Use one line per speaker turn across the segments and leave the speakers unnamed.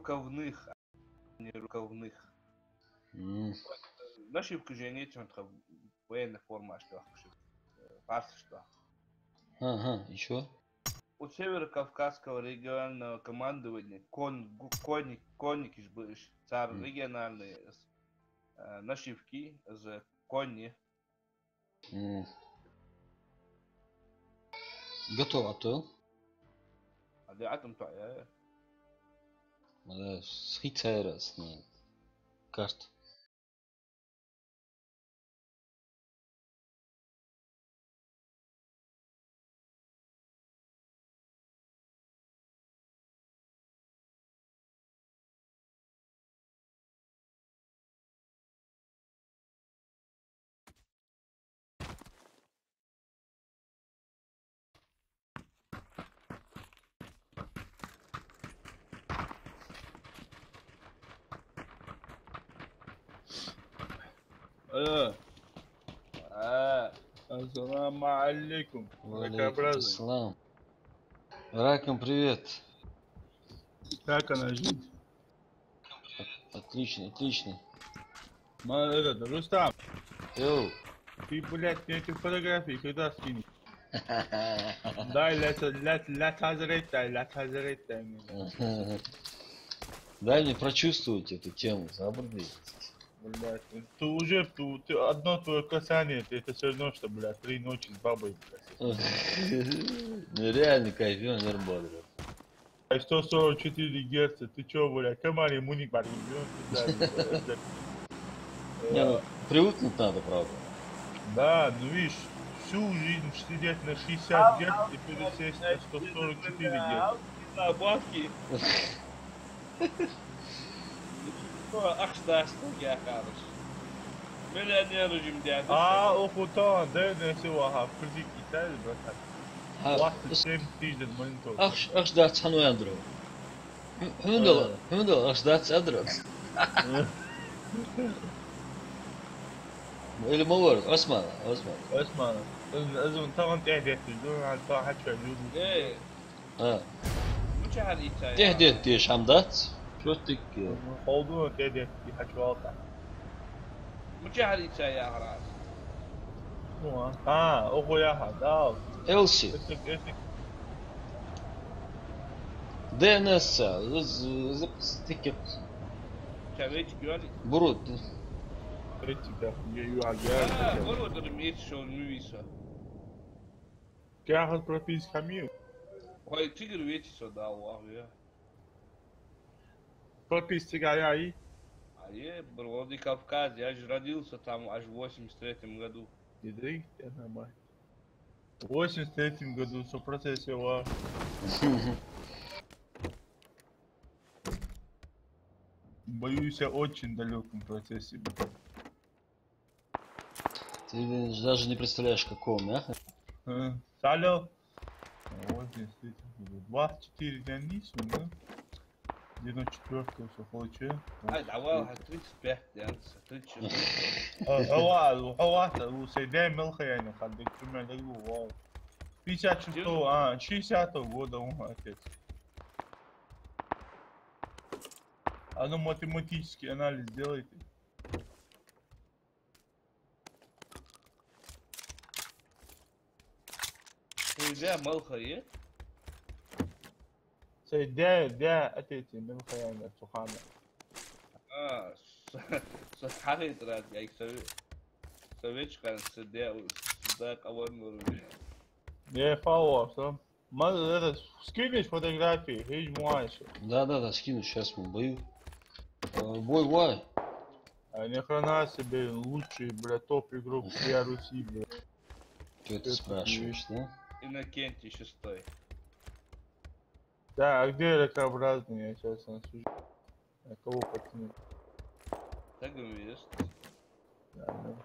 рукавных, а не рукавных. Нашивка же не чем то военная форма, что фарс, что.
Ага, еще?
У Северо-Кавказского регионального командования конники ж будешь, царь региональные нашивки за кони.
Готово, то?
А да, атом то, ja.
Schiedsrichters, nee. Kast.
Ассаламу алейкум.
Валейкум ассалам. Раком, привет.
Как она жизнь?
Отлично, отлично.
Рустам,
Йоу.
ты, блядь, мне эти фотографии когда скинешь? Дай, ля тазрет дай.
Дай мне прочувствовать эту тему, забрали.
Блядь, ты одно твое касание, это все равно, что, блядь, 3 ночи с бабой, блядь.
Ну реально кайф, я нормально.
144 герца, ты чё, блядь, комаре муник, блядь,
Не, ну привыкнуть надо, правда.
Да, ну видишь, всю жизнь сидеть на 60 герц и пересесть на 144 герц.
Бабки. Акштастан я хорош. Миллионер режим дядя.
Окутан, да, не все, ага, критик Италии, братан. 27 тысяч монитор.
Ach, dat gaan we andro. Hundel, ach, dat andro. Или мовор, Осман.
اسمع لازم طبعا تهدي تجدون على الطاحة شوي.
ايه
اه
مش هاليتا
تهديت ديش حمدات شو تك
موضوع تهدي في حكي واقع.
مش هاليتا يا راس.
شو اخويا هذا.
Элси. ДНС, запустить
شبيت جوالي.
برود.
критика, я агент.
والله درميت شو الميسا.
Как пропись хамил?
هاي تيجي ويتي صدا والله.
Пропись тебя и.
А я Влади Кавказ, я же родился там аж в 83-м году.
Иди, я нормально. В 83 году в процессе его. Боюсь, я очень далеком процессе.
Ты даже не представляешь, каком, да?
Салют. 24 дня нису, да? 94 все получил.
Ай, давай 35 дянца, 34.
هو سيدان ملخي يعني خليك تجمع له واو 56 60 года он отец. А ну математический анализ делайте.
سيدان ملخي
سيدان отец ملخي يعني سبحانه.
صحيح ترى جاي سويتش كان صدق أول مرة.
Не фаворс, ما это скинешь фотографии, хейж муайш.
Да, скину сейчас мы бою. Бой вай.
Ни хрена себе лучший, блядь, топ игрок всей Руси, блядь.
Что ты спрашиваешь, да?
Иннокентий 6.
Да, а где ракообразный? Я сейчас насужу. А кого подкинуть?
Так есть.
Да.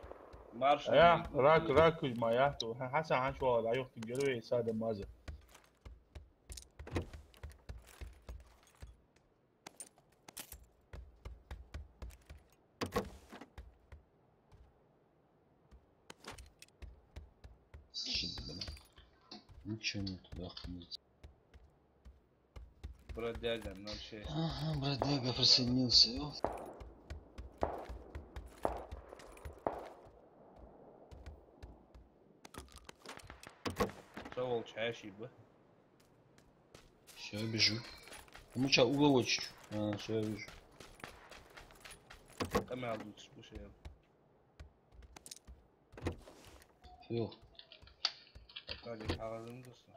Марш.
يا راك ما حسن عن شو لا يخت الجروي سادة مازن.
Ничего не туда ходить.
бродяга 06.
Ага, бродяга присоединился. О.
Что волчащий бы?
Все, я бежу. Ну что, уголочек. А, все, я вижу.
Камел лучше пушил.
Все.
Пока не халазындысın.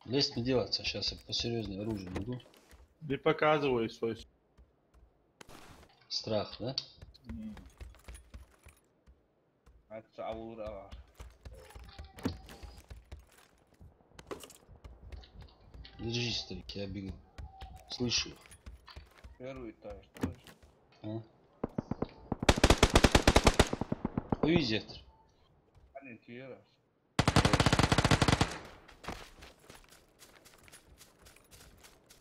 Лезть не делаться. Сейчас я посерьезнее оружие буду.
Не показывай свой...
Страх, да?
Hatta avura var.
Держись, старик, я бегу. Слышу их.
Первый этаж тоже.
А? Повези, Эктор.
Ориентировался.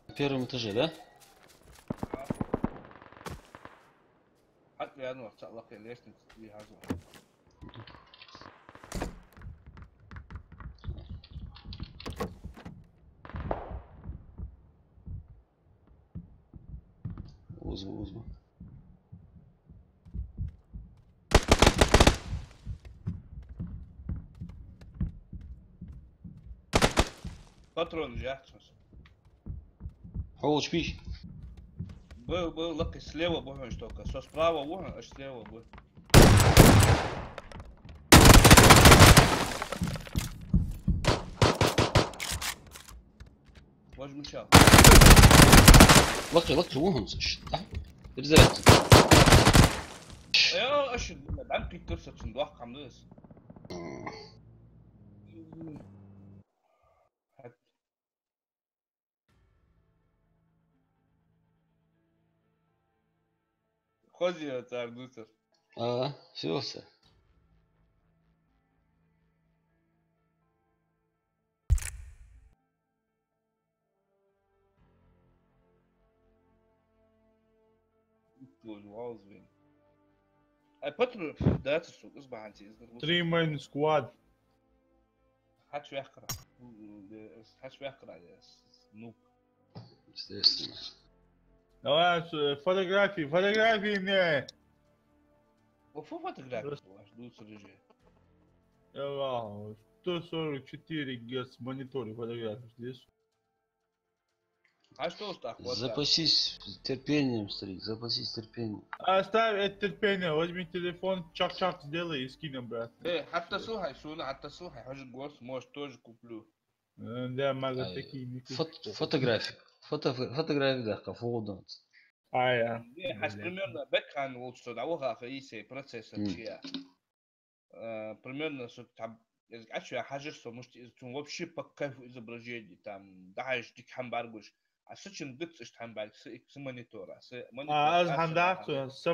На первом этаже, да?
Hat wer noch Zahlach gelesen, wie hast du?
Узбу.
Patron Jackson.
Холоч, пищ.
Был лаки слева был штука, со справа вон, аж слева был. Возмущал.
Лакры, вон он, значит. А? Перезарядка.
Я аж ben Peter için doğak kamdız. Ходи это Ардусер.
А, все.
Тоже валзвин. А Петру, да это что, اصبح انت
3 man squad.
Haç vekra. Haç vekra ya. Noob.
Естественно.
Давай, фотографии мне.
وفو фотографии ваш, дуется режим.
144 Гц мониторе фотографии здесь.
А что ж так вот?
Запасись терпением, старик, запасись терпением.
Оставь это терпение, возьми телефон, чак-чак сделай и скинем, брат.
حتى слухай, Суна, حتى слухай, хочешь голос, может тоже куплю.
Да, могу такие не купить.
Фотографии, да, кафодан.
Я.
حس примерно бэкхан лучше, да, вот как и процесс чья. Примерно, что там, а что я хожу, что может, вообще по кайфу изображений, там, даешь дик хамбаргуш. А с чем дык с хамбарг, с монитора,
Az handato, с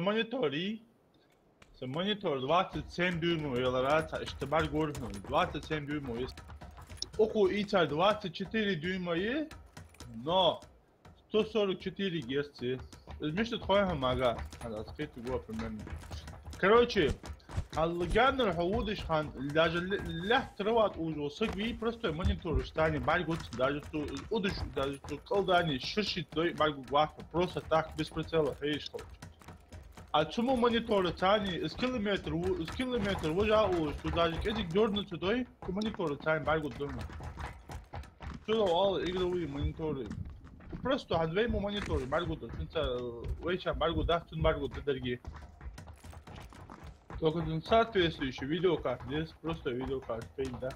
монитор 27 дюймов, я рад, что бар горно, 27 дюймов есть. Около ИЦА 24 дюйма есть, но 144 Гц. Между твоим мага, надо открыть его примерно. Короче, الجانر حودش خان даже له تروات وجو سقي просто монитор стани баргут даже то удиш даже то колдани ширшит дой баргу ваху просто так без прицела видишь что. А чему монитор тани с километр вожа у что даже эдик дёрнут дой монитор тани баргу дома. Что all игровые мониторы. Просто одвей мониторы баргу то вейча баргу дахтун баргу дорогие. Только соответствующий видеокарт, здесь просто видеокарт, да.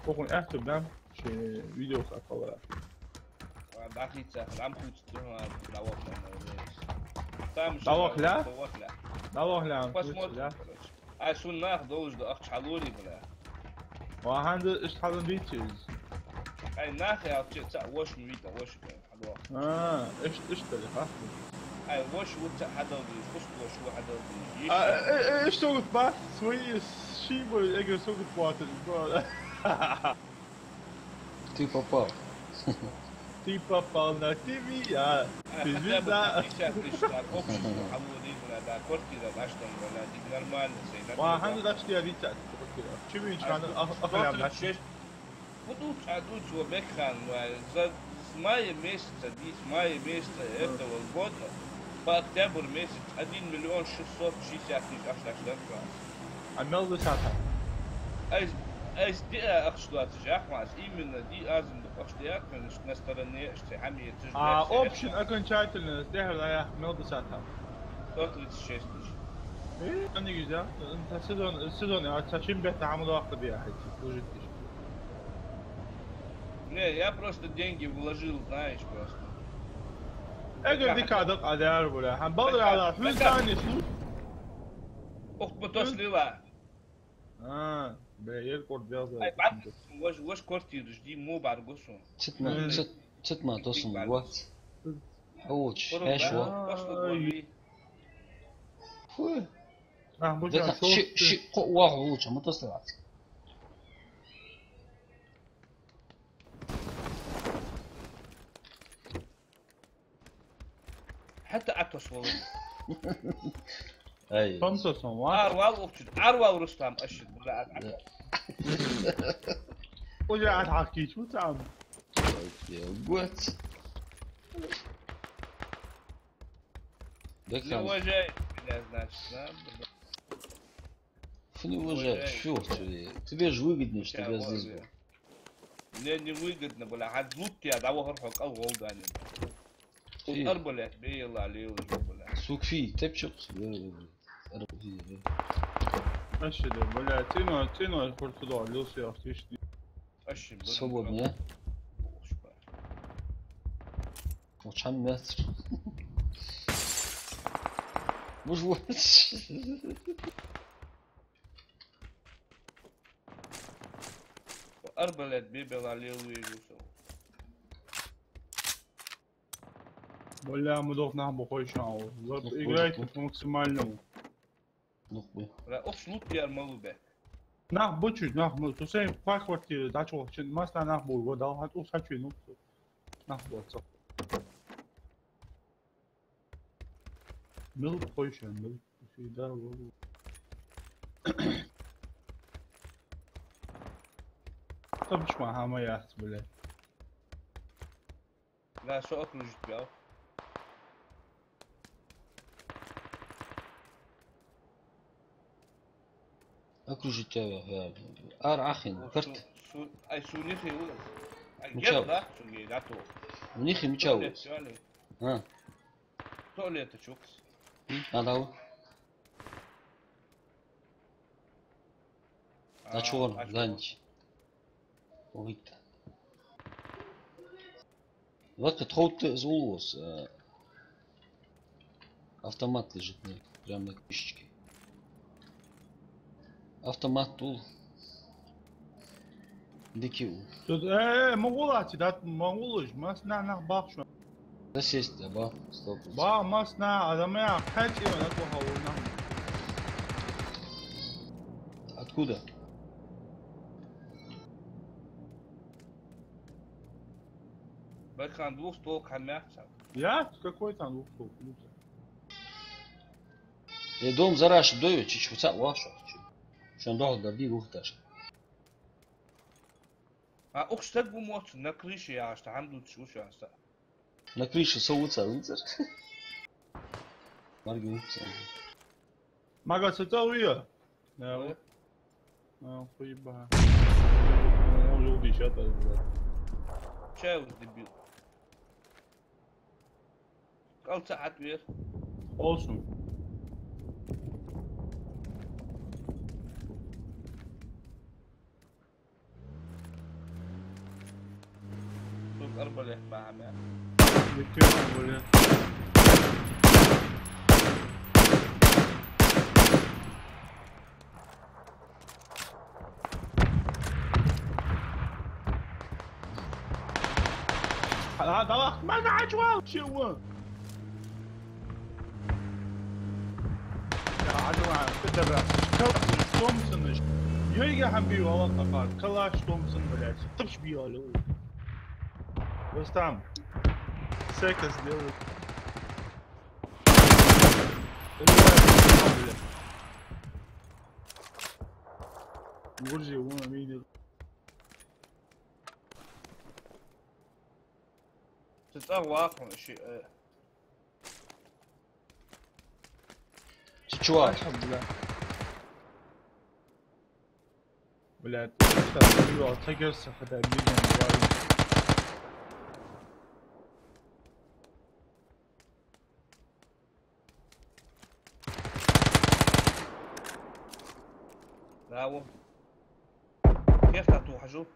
Покон ахту дам, что видеокарт пора.
Дахица, рампут, там
Давохля,
посмотрим. А суннах должен ахчалури, бля.
وعنده ايش حاطين بيتشز
اي ناخي او تشا واش ميتا واش حدوا
ايش تلقى
اي واش وتا حدا خص واش حدا
ايش سوقت بس شوي شيء بقول اجي سوقت بواتل
Ты попал.
Ты попал на ТВ, а ты звезда. وعنده ده اشتري ريتشارد شو بيش كان اخلام
Будут адуть во бекхан, с мая месяца этого года по октябрь месяц 1 миллион 660 тысяч ашляшляр класс.
А мелды сата.
Именно ди азм доштият на стороне Хамия.
А опшен окончательно сделала мелды сата.
136 тысяч.
Не güzel. Сезон, а зачем бета амуда вахта бияхать? Служитесь.
Не, я просто деньги вложил, знаешь, просто.
Eğer dikkatle ader böyle. Hem balığı ala. Hüz tane su.
Потослила.
Ha, be yer kort beyaz.
Ай, бат, ваш квартиру жди му баргусу.
Çıtma dostum bu. Avuç. Eşo.
Ah, bu
ده شيء قوة avuç ama taslat.
حتى عطس والله.
ايوه.
Sonsa son var.
أروى رستم أشد ولا
وجاءت حكي شو تعمل؟
قوت.
لا وجاي значит,
не уважаешь, что тебе же выгоднее, что я здесь был.
Мне не выгодно было, а злут тебя, да, вот как голданин. Арбалет, бейла, лео, бля.
Сукфи, тепчок.
Aşırı böyle tino kurtuldu Lucy işte.
Свободно, я? Молчан метр. Может вот.
Арбалет, бейла, лео, Юсов.
Бля, мы должны бухой шоу. Играйте по максимальному.
لا أصلت يا الموضوع.
Nah bu çocuk nah bu tu sen fark var ki daha çok şimdi mesela nah bu da hat o saçıyor ne nah bu atsa. Mil koyuşan mil şey daha bu. Tabii şu an ama ya böyle.
لا شو أكل جديا.
окружить тебя, арахин, карт.
Ай сунихи улас.
Мчал.
Да, сунихи, да то.
У них и мчал. А.
Туалет чукс.
Надо. А чё, занять? Ой-то. Вот это ход зулос. Автомат лежит прямо на крышечке. Автомат тул. Дикил.
Тут Монгол ати да Монгол ж mas nah bak şu an.
Да сесть, да, ба. Стоп.
Ba mas nah adamı ya kaç yıl bu havuna.
Откуда?
Бахан двух стол хамяхса.
Я какой там лук.
Дом зараш дою, чуть-чуть вашу. Şu an doğru değil uğraş.
А окстак bu мот на крыше я что хамду чуша.
На крыше соуца рыцарь. Маргин.
Магазин уйо. Да. Ну, поеба. Ну, люди сейчас так.
Чаус дебил. Kaç saat ver?
Olsun.
Çok arbalet bağımı.
Bekliyorum böyle. هذا وقت ما قاعد شو يا عدوان تتبع كلاش تومسون يجي حبي والله قفار كلاش تومسون بلاش طبش بيالو بس تام سكس ديو ورجي وانا مين
تتصور واقع شيء.
Чувак,
блядь, что тагерса хотя бы
داو كيف تروح شوف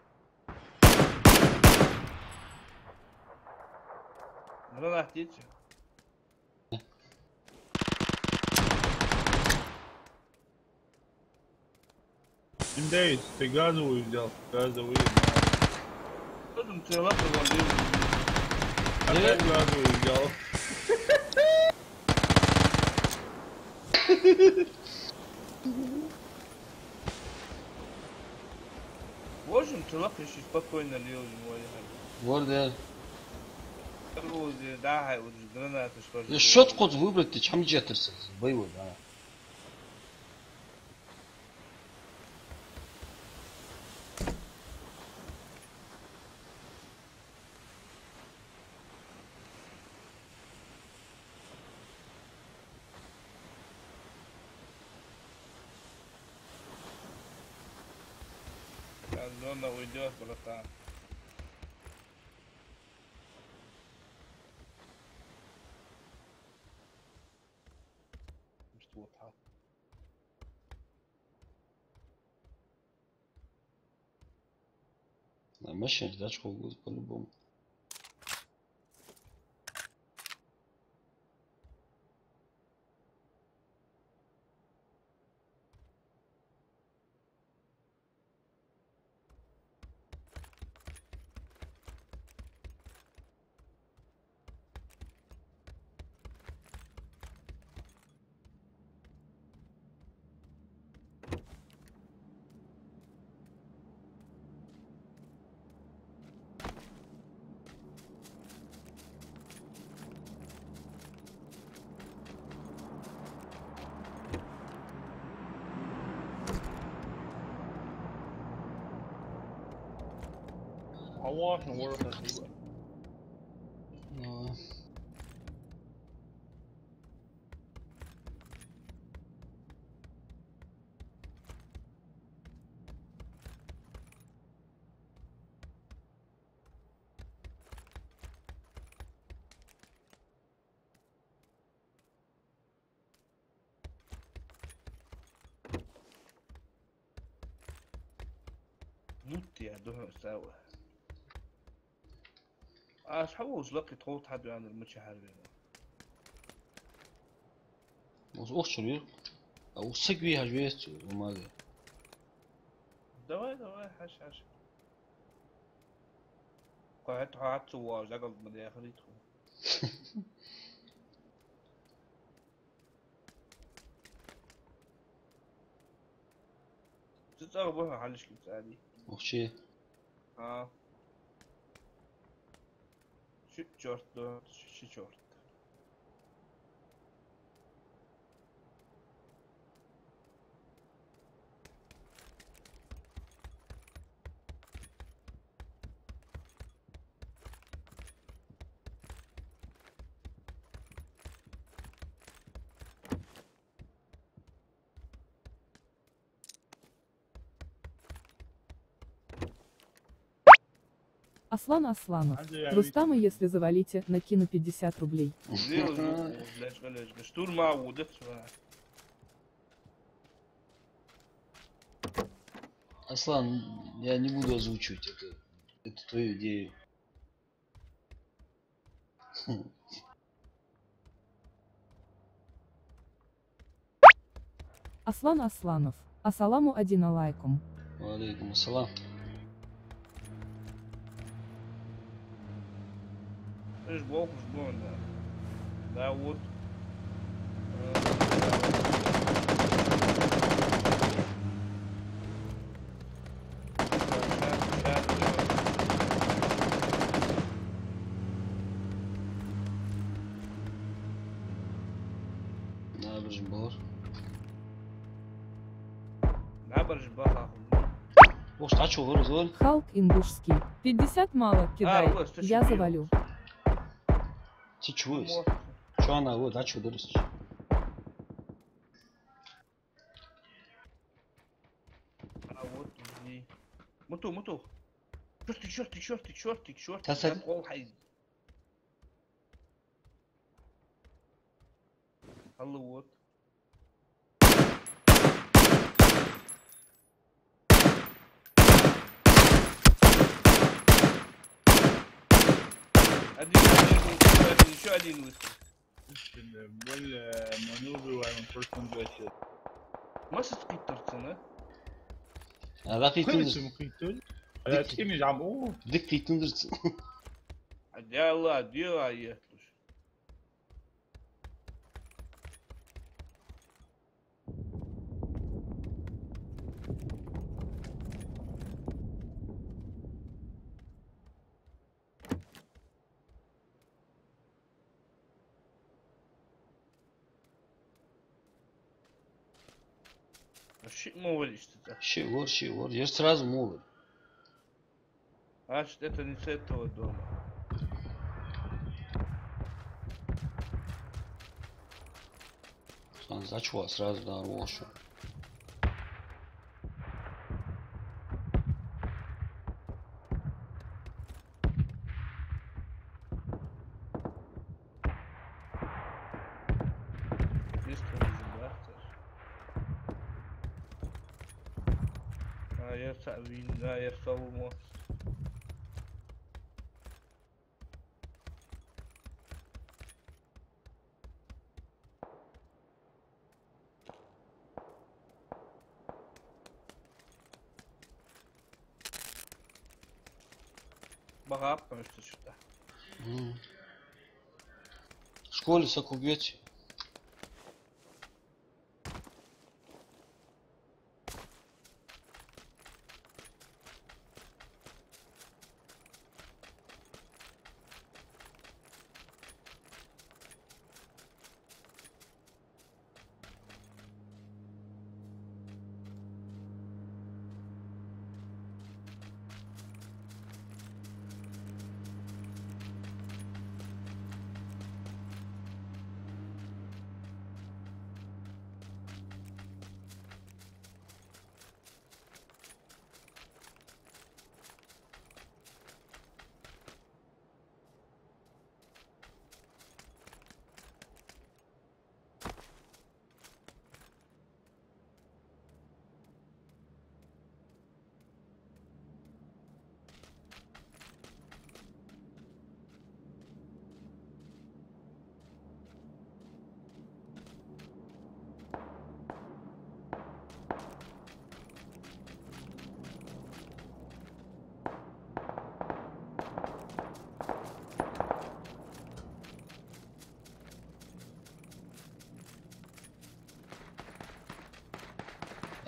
من راح تيجي
Индейс, ты газовую взял, газовую.
لازم تنقل ولا
Опять газовую взял.
можем تنقل شيء спокойно اليوم
Гордо.
да, вот гранаты что.
Счет код выбрать, ты чем джеттерс боевой, да.
Зона уйдет, братан. مفتوحة.
Мощная ждачка будет по-любому.
Конечно, ворона сила. نوت يا دهر سوا. أصحابه لك تخوت حد عن الماتش حربي.
Ох, чё, او سقوي هجويت وما
دواء حش. قاعد سوا زقل بدي آخريته. تتصرفها حلش كنت عادي.
ох, чё.
Черт, да, черт.
Аслан Асланов. Рустама, если завалите, накину 50 рублей.
Штурма удет.
Аслан, я не буду озвучивать эту твою идею.
Аслан Асланов. Ассаламу алейкум.
Алейкум ассалам.
ايش بوقف جون داود نعبر جبار
Ох, а чё, вырос,
Халк ингушский. 50 мало, кидай. Я завалю.
Ты чего есть?
Может.
Что она, вот, а что дурись?
А вот и... Муту. Чёртик.
Тасад.
Ол хайз. Алло, вот. Еще один выстрел.
Böyle manevra var mı? Person göçü.
Nasıl sıkıntısın ha?
هذا في
Kıyısı
تندرس.
mı kıyısı? Hayat emin am o.
ديك في تندرس.
Дело есть. Shit молодец-то.
Щегор. Я же сразу мовы.
Значит, это не с этого дома.
Зачего сразу да рошу.
Быстро разобраться. Я соломо. Бага, потому что что-то.
В школе сокубете.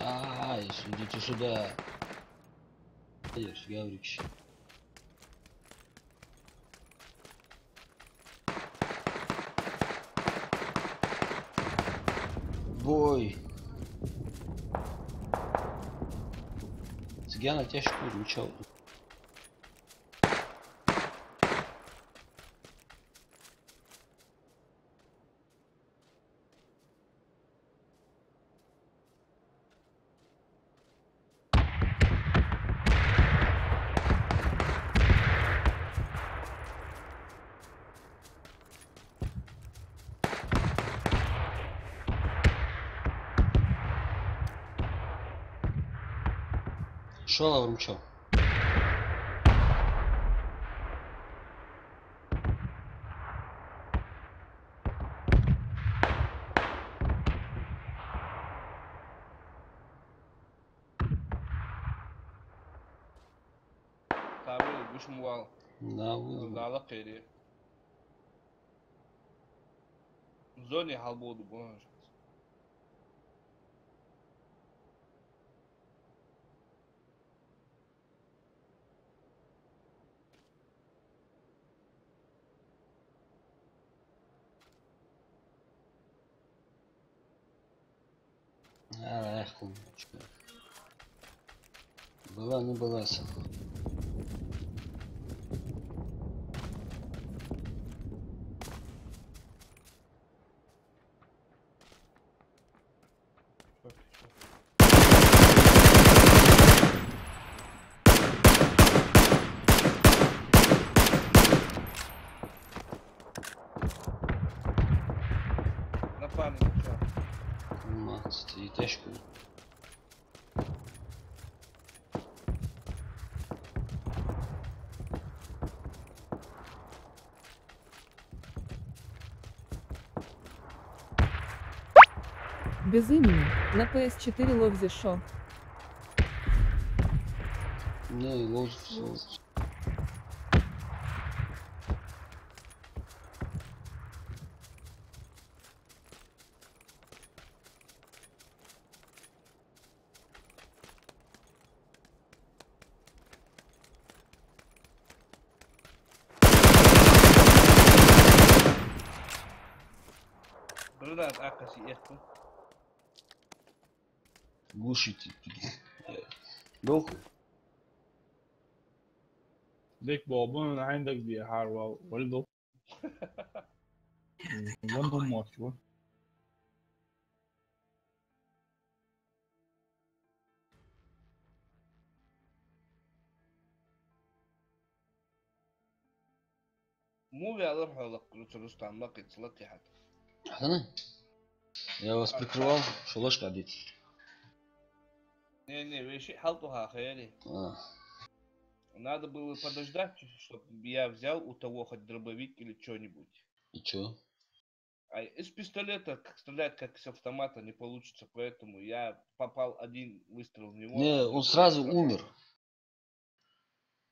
Ай, идите сюда. Идешь, Гаврич. Бой. Цыгана тяжко изучал. Шо вручал?
Tabii düşmüyor.
Да, вы.
Dağla kıyri. Zone halbodu bu.
Эх, умничка. Была, не была. Стоит тачку.
Без имени, на PS4 ловзе шо.
Не, лоз.
Buradan arkası yakın.
Глушите. Лёху.
ديك بابون عندك بيحار والده والده ماشي
Му вялар холок Рустам бак ицлати хат.
Хана? Я вас прикрывал, шалаш кадит.
Не, вещи халтуха хаяли. Надо было подождать, чтобы я взял у того хоть дробовик или что-нибудь.
И чё?
А из пистолета стрелять как с автомата не получится, поэтому я попал один выстрел в него.
Не, он сразу умер.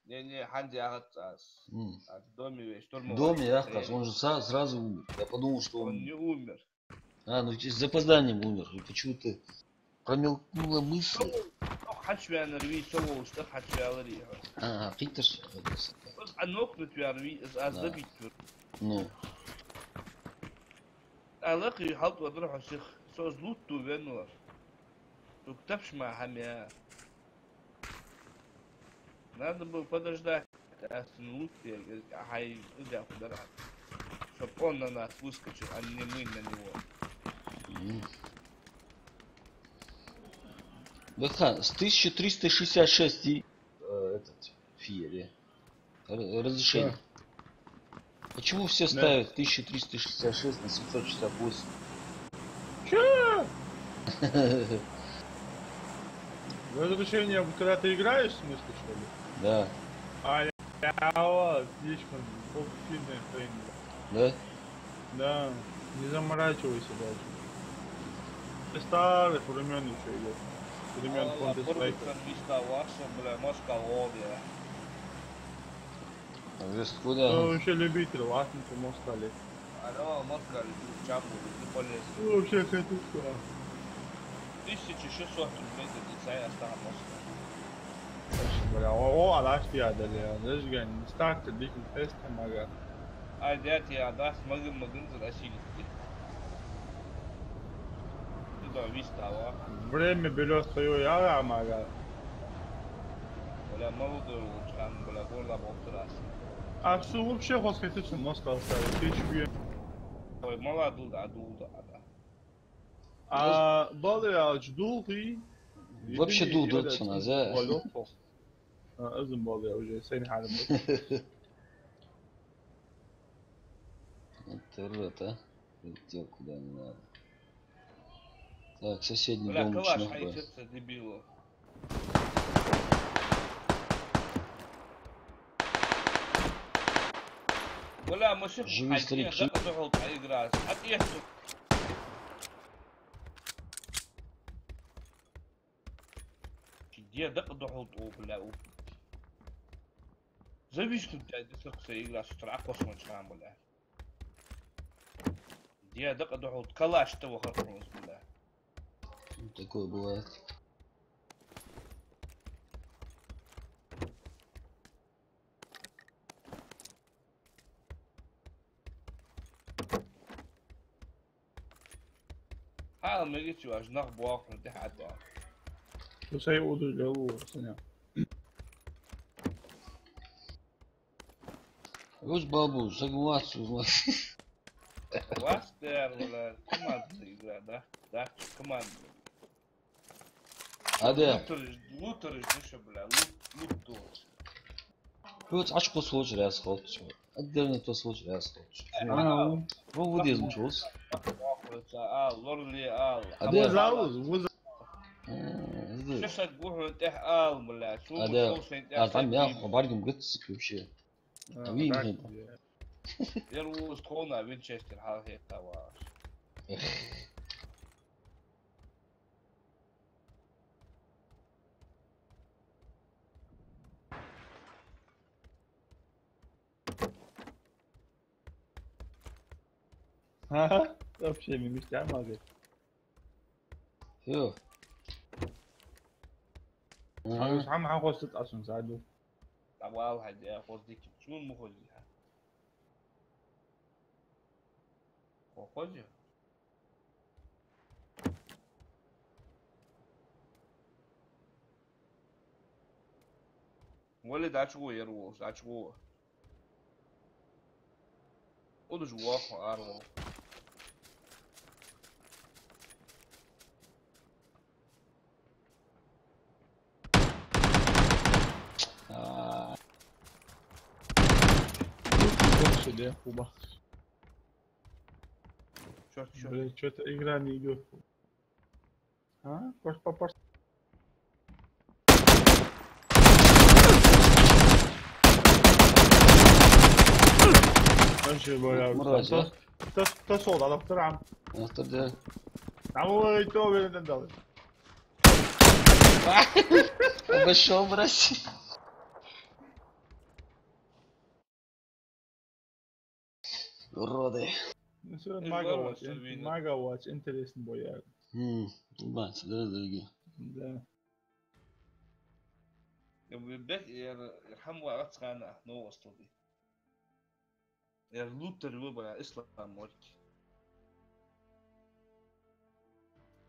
Не, Ханди Агатас. В доме весь штурмовой.
В доме Ахтас, он же сразу умер. Я подумал, что
Он не умер.
Ну с запозданием умер. И почему-то промелькнула мысль.
حشوان روي سووا واشتر حشوان ريها.
قيتش.
بس النقطة روي أزدبي.
Ну.
ألاقي حط وأروح الشيخ سو زلوت تو بنور. تكتبش مع حميا. Надо было подождать, остановить, хай нельзя подорвать. Чтоб он на нас выскочил, а не мы на него.
Бэхан, с 1366 этот фиере. Разрешение. Почему все ставят 1366 на 768?
Чё? Разрешение, когда ты играешь, в смысле, что ли?
Да.
Слишком сильное хрень.
Да?
Да, не заморачивайся даже. Ты старых времен еще идет. Времен Counter-Strike.
Здесь куда?
Ну, вообще любитель, ластненько стали. Ну, вообще это что?
1600 рублей за дизайн осталось.
Бля, о, алашти адали, даже не старт, дикий тест, мага.
А дядь я даст магазин задасили. Туда вистава.
Время берет свое яра, мага.
Бля, молодой лучан, бля, горла болтырас.
А что вообще вас хотите Москва оставить? Ты чё?
Ой, молодой, да.
А балыяч дулги.
Вообще дулдут sana za.
أذن بالي وجه سين حالم.
Интернет, а? Летел куда не надо. Так, соседний
бля,
дом
калаш,
начинал
ай,
брать.
это дебило. Бля, машин,
Живи, старик, живи.
да, который играть. Отъехал. Где доход, бля, завис тут, блядь, если игра с утра, космос там, бля. Где доход, калаш того хапнул, бля.
Такое бывает.
ما جيتش واش نخبو اخر دي حدا
وسيقود الجو سنة
Вось бабу, согласен.
Вастер, вلا командная игра, да? Да, командная.
А да.
Лутерыш, душа, бля, лут.
Вот açık olsun раз холч. Отдельно то случай раз холч.
А,
Bu bu diyezmiş olsun.
لورلي ال
وزاوز
شو تقول انت ال ولا شو
هذا
انت
عم ياخذ بعرقم قدس كوبشي وين هذا
يروز تخونا وينشستر هذا هيك تواش
ها طب شيء من مستعمل هذا
يو
بس عم حاخذ اصلا ساعدوا
طوال هاد ياخذ ديك شو المخرجها وخرج ولد عشقو يروس عشقو قول جواك وارو
شو ده وبخ что-то игра не идет. А? Паш. ماشي بويا. تصول على دكتور عم.
دكتور ده.
عمو يتوب ندل.
بشوف راسي. الراضي.
ما قواتش انترست بويا.
بس ده.
ده.
يبدأ يرحموا عرفت كان نو أصلي. لوتر وبرا إسلام ورك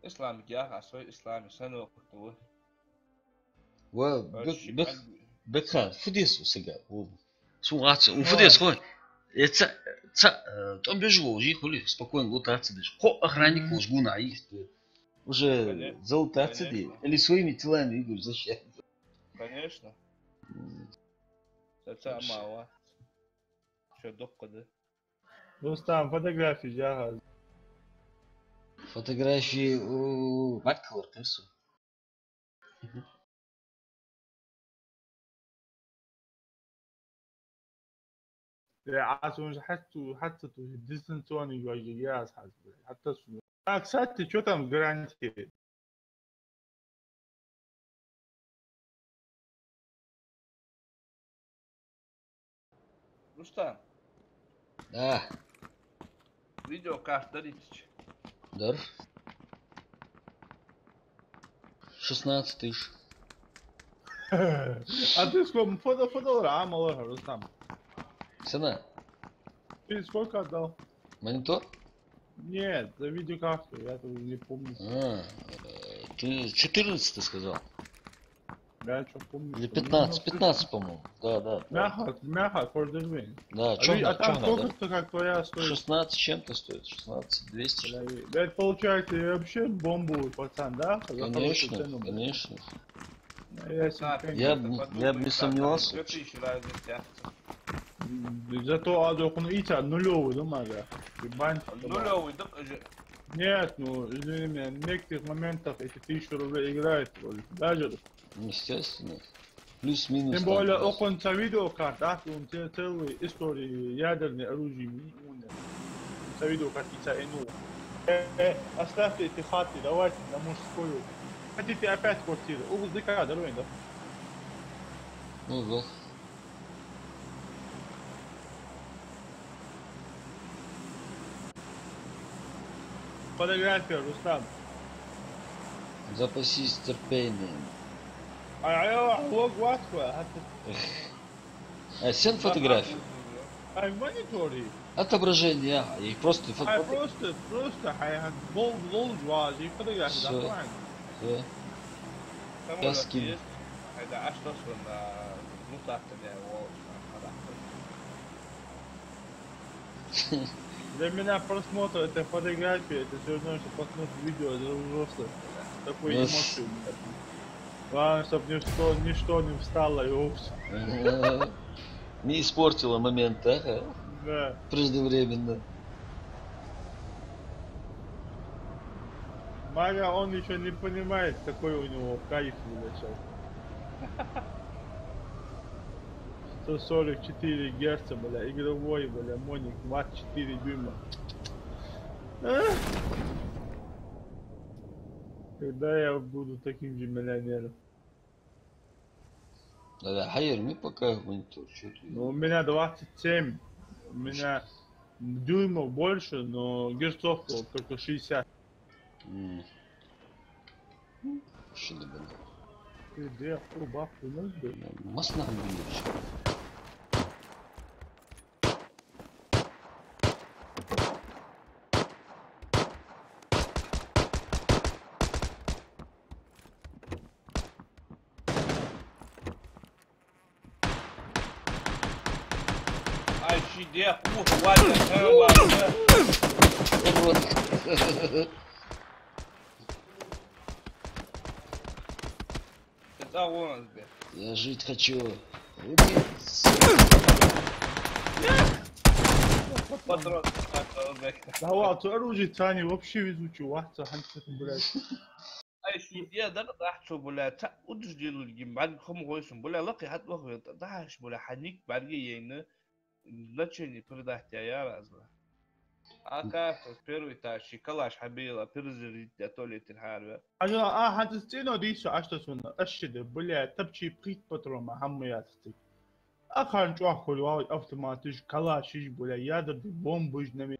إسلام جاه عصر إسلام سنة وقتوه
بك فديس وسجا شو غاتس وفديس خوي там бежу жи хули спокойно лутаться дышь хо охранник уж гуна есть уже залутаться ди или своими телами игру защищать
конечно это мало شو دقة ده
دوستان فوتوغرافي جاهز
فوتوغرافي وبكور كرسو
عاسون حتى ديستنس وان يجي جاهز حتى اكسات شو تم جرانتي
رستم видео карт дарите
дар 16 тысяч
а ты сколько фото عملها رستم
цена
ты сколько отдал
монитор
нет за видеокарту я тоже не помню
ты 14 ты сказал
да, что помню.
Или 15, по-моему. Да.
Мяха, фордервин.
Да,
а там сколько-то как твоя стоит?
16 чем-то стоит, 16, 200.
Да, это получается вообще бомбу, пацан, да?
Конечно. Я бы не сомневался.
Зато адокун итя нулевый, думаю,
нулевый, да?
Нет, извини меня, в некоторых моментах эти 1000 рублей играют роль. Даже.
Естественно. Плюс-минус.
Тем более, оконца видеокарт, он целый истории ядерной оружия. Видеокарт ИЦА-НУ. Оставьте эти хаты, давайте на мужскую. Хотите опять квартиру? Угол ДК, дорогой, да?
Ну,
Фотография, Рустам.
Запасись терпением. Сен фотографию.
Мониторы.
Отображение. И просто
просто бол жвази фотографии.
Все. Я скину.
Для меня просмотр этой фотографии, это все равно, что просмотр видео, это взрослый. Такой эмоции. Главное, чтобы ничто не встало и упс.
Не испортило момент, да?
Да.
Преждевременно.
Ваня, он еще не понимает, какой у него кайф сейчас. 144 герца, бля, игровой, бля, моник, 24 дюйма. Когда я буду таким же миллионером?
Да, хайер, мы пока монитор, что ты?
Ну, у меня 27. У меня дюймов больше, но герцов только 60.
Что ли, бля?
Ты где? О, бабку, ну, бля.
Масло не
Ai, și de cură, oare, oare. Ты доволен, бля.
Я жить хочу.
Патрон, бля.
Да ладно, оружие Тани вообще везучий, вахта, ханчик, блядь.
Ai, și de dar rahat bula ta udus dilul gim bad khum hoysun bula laqi hat wa dahash bula hanik bargi yeyni lacheni pırdahti ya razla. Aka первый тащи калаш حبيلا перзери тolет الحرب.
أنا هتستينو ديسو أشتسونا أشد بلاد تبشي بريت بطرما همياتي. أخان جوا خلواي أوتوماتيش كلاشيش بلا يادر دي بومبوج نمي.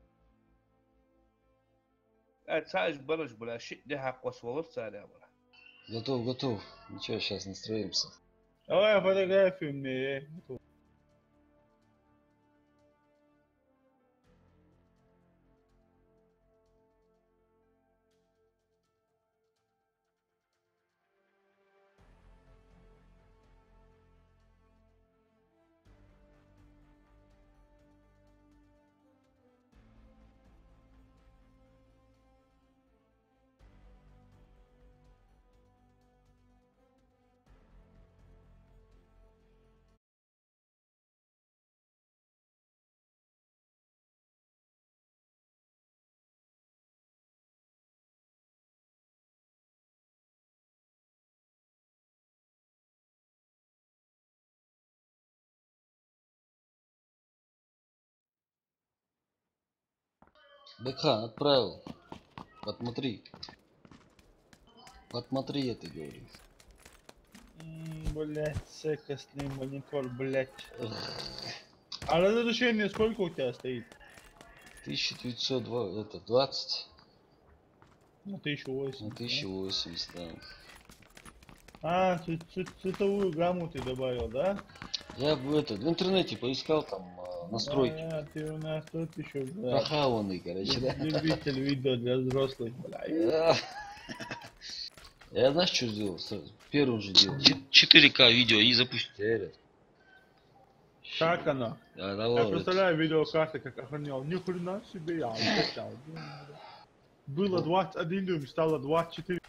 Саиш бараш бля shit де хак wasволор царя бля.
Готов, готов. Ничего, сейчас настроимся.
Давай фотографию мне.
Бэкхан отправил. Посмотри. Посмотри, я тебе говорю.
Блять, секостный монитор, блять. А разрешение сколько у тебя стоит?
1920.
На 1080.
На 1080, да.
А, цветовую гамму ты добавил, да?
Я в интернете поискал там настройки.
А, ты у нас тут еще, блядь.
Прохаванный, короче, да.
Любитель видео для взрослых, блядь.
Я знаешь, что сделал? Первым же делал. 4К видео и запустил.
Как оно?
Да,
Я
давай.
представляю видеокарты, как охранял. Ни хрена себе, я скачал. Было 21 дюйм, стало 24.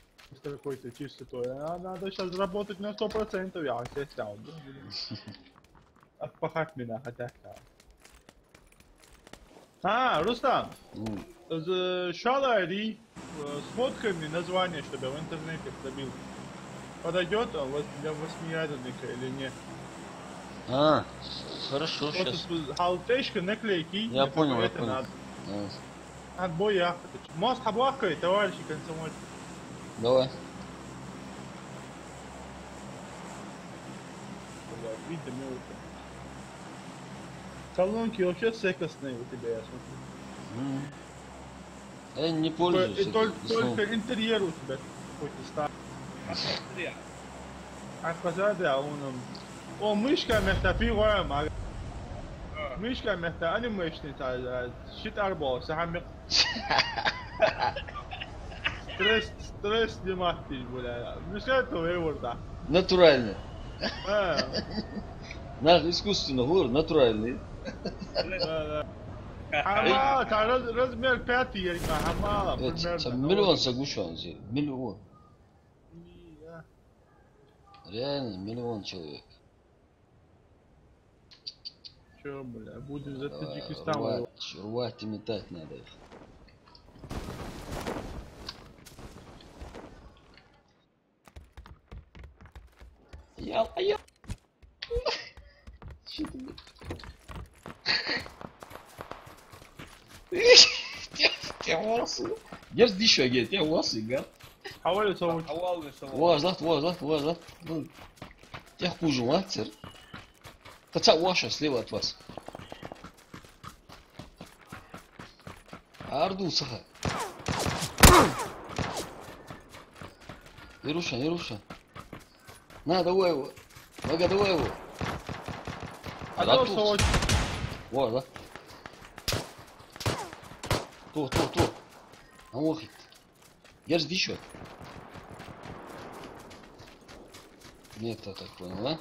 Какой-то чистотой. Надо сейчас работать на 100%, я скачал. Отпахать меня хотят. А, Рустам, Шалари, сфоткай мне название, чтобы я в интернете пробил. Подойдет для 8-ядерника или нет?
А, хорошо, сейчас.
Халтешка, наклейки.
Я понял, я
это
понял.
надо. Отбой я. Мост облакай, товарищи комсомольцы.
Давай.
Видно, мелко. Колонки вообще секостные у тебя, я смотрю.
Я не пользуюсь.
И только интерьер у тебя какой-то старый. А позади, а он... О, мышка вместо пива, мышка вместо анимешный, щит арбол, сахамик. Стресс снимать, бля. Мышка это выворда.
Натурально. Наш искусственно говорю, натуральный.
Хамала, размер 5, я не знаю, хамала.
Миллион соглашен, миллион. Реально миллион человек.
Чё, бля, будем за Таджикистан.
Рвать и метать надо их. Я. Что ты, блядь? Те волосы. Gers düşüyor gel. Te волосы, гад.
حاولت اسوي
Возлах. Те хуже, мастер. Таца ваша слева от вас. Арду саха. Не руша. На, давай его. Мага, давай его.
هذا
тут.
صوت
Вот, да. То. Амохит. Gers düşüyor. Нет, я так понял, да?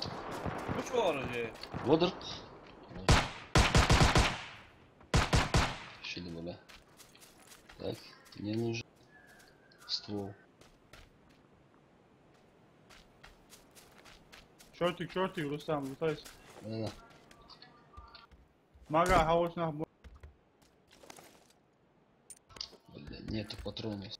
Ну что, оружие?
Водор. Шили, бля. Так, мне нужен ствол.
شورتك رستم لطيس
Да.
ما قاعد حاولت نهبط
Бля, нету патронов.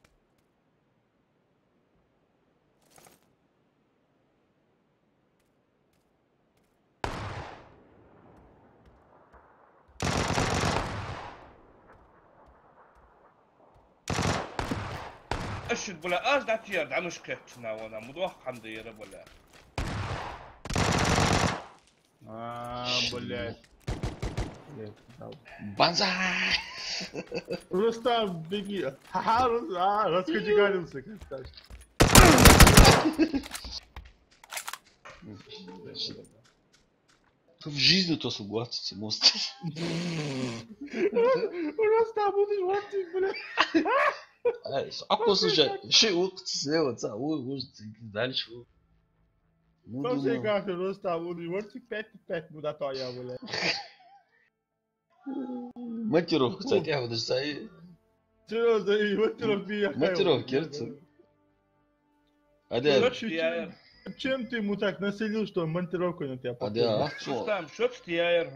اشد بلا از دات يرد على مشكلتنا وانا متوقع ندير بلا
блядь
Банзай!
Рустам, беги. Раскочегарился, как так.
В жизни-то согласится, мост.
Рустам, будешь вортик, блядь.
Ако слушай, ще слева, может дальше. Ну,
Как
думаю.
всегда, Рустам, будешь вортик 5-5 буду твоя, блядь.
Матеров, кстати, я вот даже
Серьезно, и матеров бия.
Матеров, керца. А да,
Чем ты ему так населил, что монтировку на тебя
а да,
Рустам, что ты яер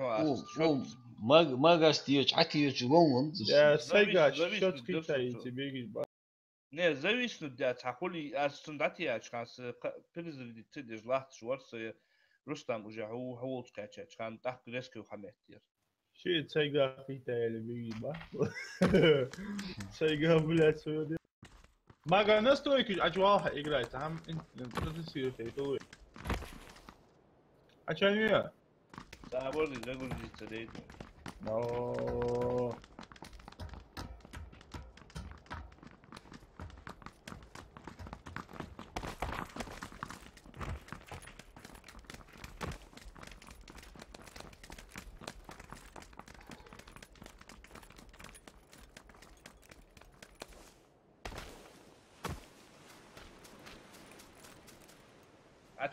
мага стиёч, вон.
Я сайгач, что ты китаете, бегишь, ба.
Не, зависит от тахули, а стандартия, чканс, перезаведи ты дешь лахт шварцы, Рустам уже хавол скачать, чкан так резко ухаметтир.
Ши, сайга китаели, бегишь, ба. Сайга, блядь, свое дело. Мага настройки аджваха играет, там интенсивно фейтовый. А чё не я?
Да, вроде загрузится, да.
Но...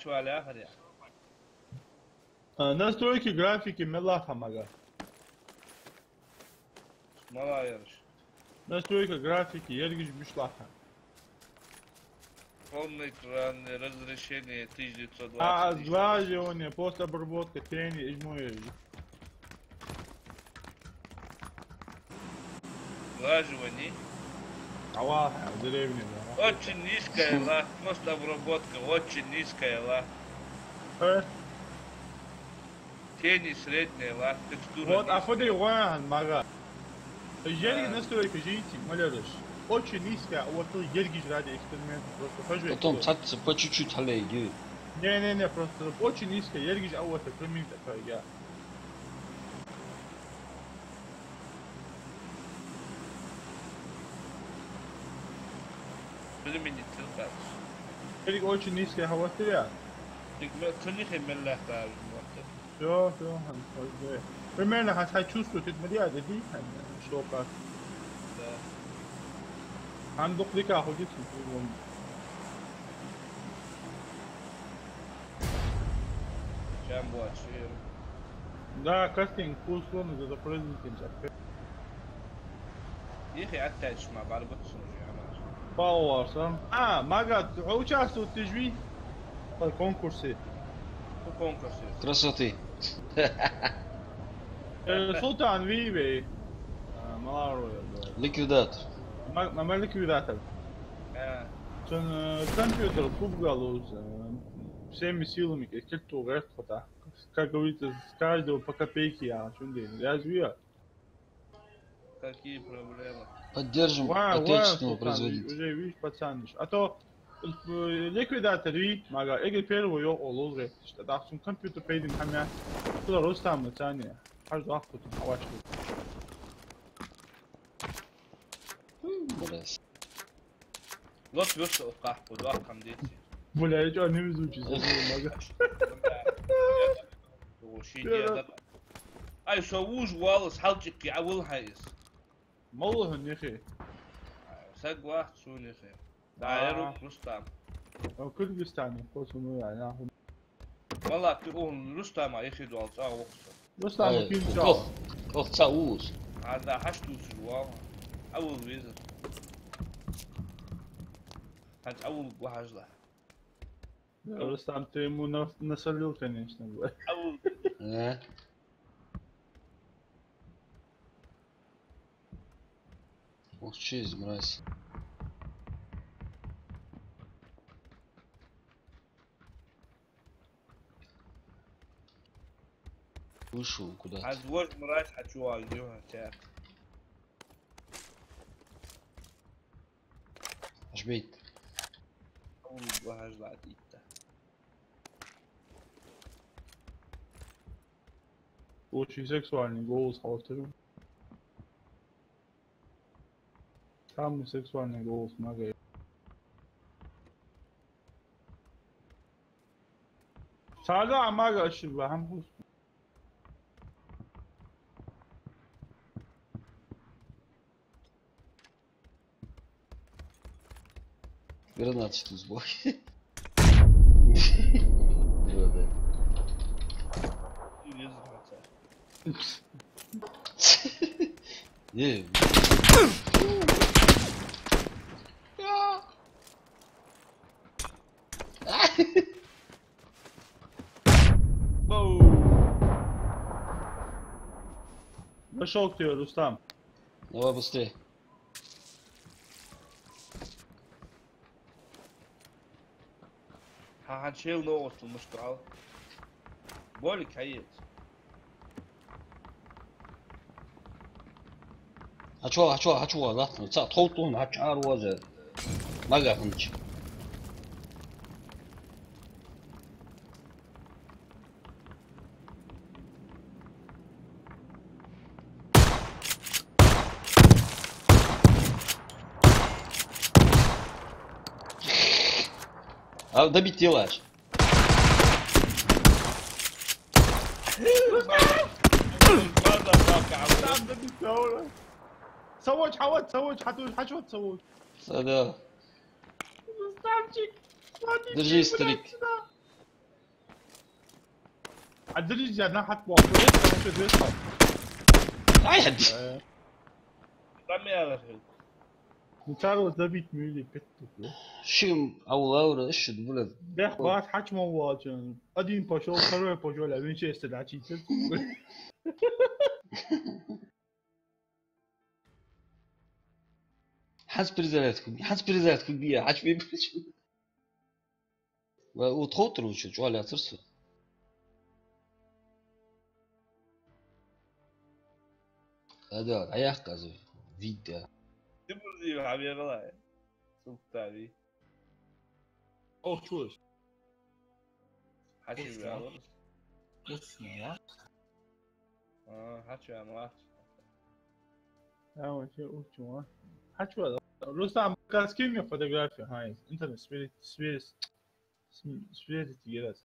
ачу على آخر يعني.
Настройки графики мелаха, мага.
Мала ярыш.
Настройка графики, ергиш бишлаха.
Полный экран, разрешение 1920.
Сглаживание, постобработка, тени, измуи.
Сглаживание.
Аваха, деревня, да.
Очень низкая ла, постобработка, очень низкая ла. Тени средняя ла, текстура.
Вот, афоди ван, мага. Жерги настройка, жите, малярыш. Очень низкая, вот ты ергиш ради эксперимента, просто пожалуйста.
Потом цаться по чуть-чуть халейги.
Не, просто очень низкая, ергиш, а вот эксперимент такой, я.
Времени тилкач.
Ерги очень низкая, а вот я.
Тунихи меллах таар.
Все, примерно хотя чувствует, это мрия, да, что как.
Да.
Андук лика ходит,
Чем больше.
да, кастинг, full слон, это президент.
Их и оттачь, ма барбатсун уже.
Пауэрса. Мага, участвует ты жви в конкурсе.
В конкурсе.
Красоты.
Султан Вивей. Маларуя.
Ликвидатор.
Мама ликвидатор. Компьютер, футболус. всеми силами, как то вверх-то. Как говорится, с каждого по копейке, я разве?
Какие проблемы?
Поддержим
Вау,
отечественного
Султан,
производителя.
уже видишь, пацан. А то ликвидатор, мага, эгер первый yok olur re. İşte daha sonra компьютер пейдим хамя. Куда Рустам мацане. Аж вахту там хавашку.
Блядь.
Вот вёс قحط ودوا كم ديتي.
Бля, я чё, не везучий, мага.
وشي دي اي سووش والله حلجك يعول هايس.
والله نخي.
ساق واحد سوني خير. دايرو رستم.
Kırgızistan'ı kosunu yani.
والله تقول رستم ياخذ والله وقصه.
Rustam
Ay,
kim
koch. Koch całusz.
هذا حشتو سلوان اول فيزا. هاد اول واحد له.
Rustam ты ему насолил, конечно.
اول
Ne? Молчись, мразь. Вышел куда-то.
هاد وجه مرايح حتشوها اليوم تاعك.
Жмейт.
اول واحد له ديتا.
Очень сексуальный голос Халтеру. Самый сексуальный голос мага. Сага мага ошибка, хам.
Гранат что сбой. Не.
Пошел к тебе, Рустам.
Давай быстрее.
هنشيل نقط المشتعل. بقولك هيت.
하초와 나. 자, 토우돈 하차로 와서 막아 hunch. А добить делаешь?
صوت حوت صوت حشوت صوت.
Да.
Рустамчик, смотри.
Держи, старик.
Отдались одна хатва.
Ай, отди.
نتعرض забить мили петту.
Шим аула ищет, блядь.
Бях бат хач мовачен. Один пошел, второй пошел, а Винчестер очистил.
حاسب перезарядку бия, хач би причем. وتخوتر وشو شو على ترسو. هذا عياق قازو فيديو.
تبغى حبيبي والله. سلطاني.
О, чуешь?
حكي بعمر.
Вкусно,
حكي بعمر.
вообще очень. Хочу. Рустам, скинь мне фотографию, Хайнс. Интернет, сверите раз.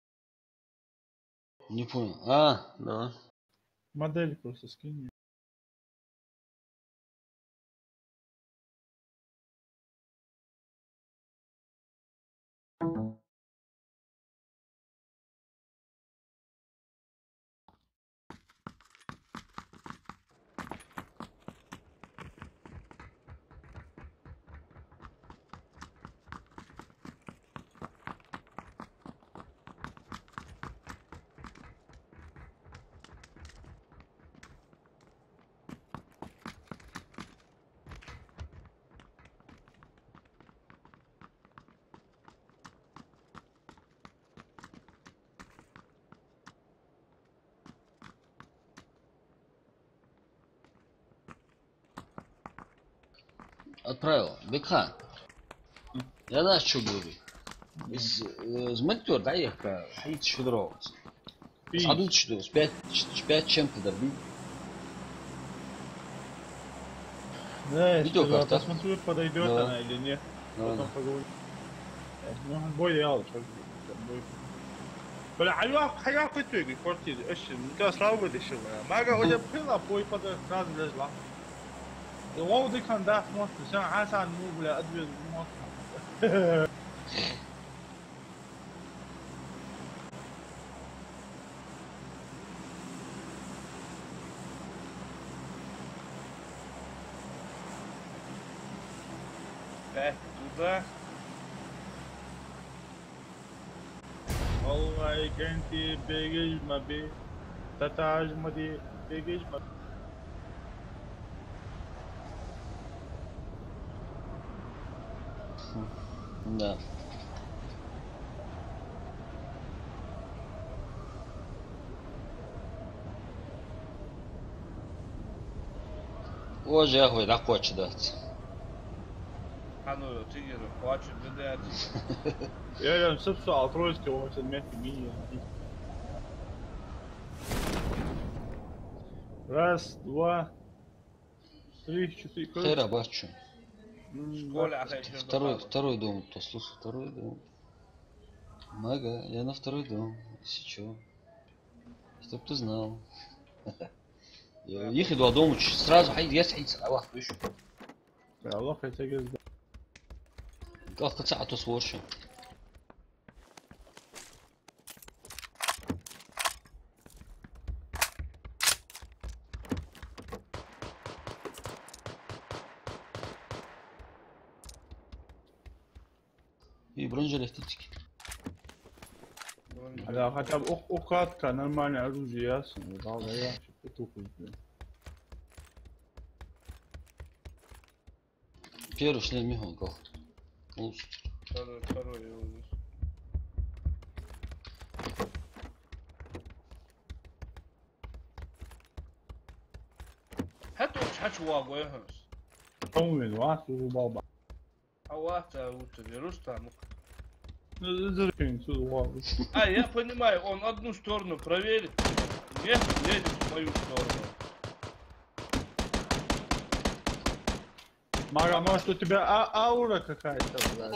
Не понял. А, да.
Модель просто скинь мне.
отправил. Бекхан. Я знаешь, что говорю. Из монтер, да, я حيت شدرو. صعدوت شدرو. Спять чем-то добил.
Да,
Видеокарта.
посмотрю, подойдет она или нет. Потом поговорим. Ну, бой реал, что бой. Бля, حياك تيجي كورتي ايش انت سلاوي دي شو ما قاعد وجه بلا بوي بدر راز لازلا هو دي كان ده موت عشان عسى مو ولا ادويه موت
туда.
والله كنتي بيجي ما بي تتاج مدي بيجي ما
Да. Hoje é ruim da corte da.
Хануро, тигер, хочет бедать.
Я собственно отроюсь кого-то метки мини. Раз, два, три, четыре.
Хайра бачу.
Коля,
Второй дом, то слушай, второй дом. Мага, я на второй дом. Если чё. Чтоб ты знал. Их иду дому сразу حي يسعد واحد وشه.
الله يسعدك.
قاعد ساعة تصور شو. И бронзовый эстетик.
Да, хотя бы укладка нормальное оружие ясно. Да, я что-то
Первый шлем мигал, гал. Лучше.
Второй его здесь. هاتوا مش هتشواقوا يا هرس.
طول واحد وبابا.
Хавата утри, Рустам.
Зачем сюда?
А, я понимаю, он одну сторону проверит, нет, едет в мою сторону.
Мага, может у тебя аура какая-то, блядь?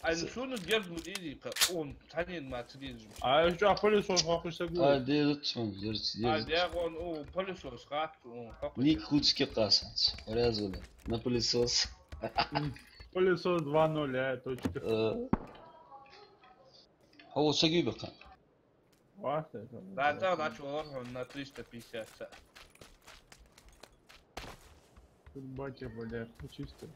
Eine schöne Geldmodellika und Tanin Material.
А еще пылесос хочешь
А, держится.
А, der он пылесос рак.
Ник Хуцки Касанц. Порязали. На пылесос.
Пылесос 2.0, точка.
А вот шаги бака.
Да, да, начал на 350.
Батя, блядь, чисто.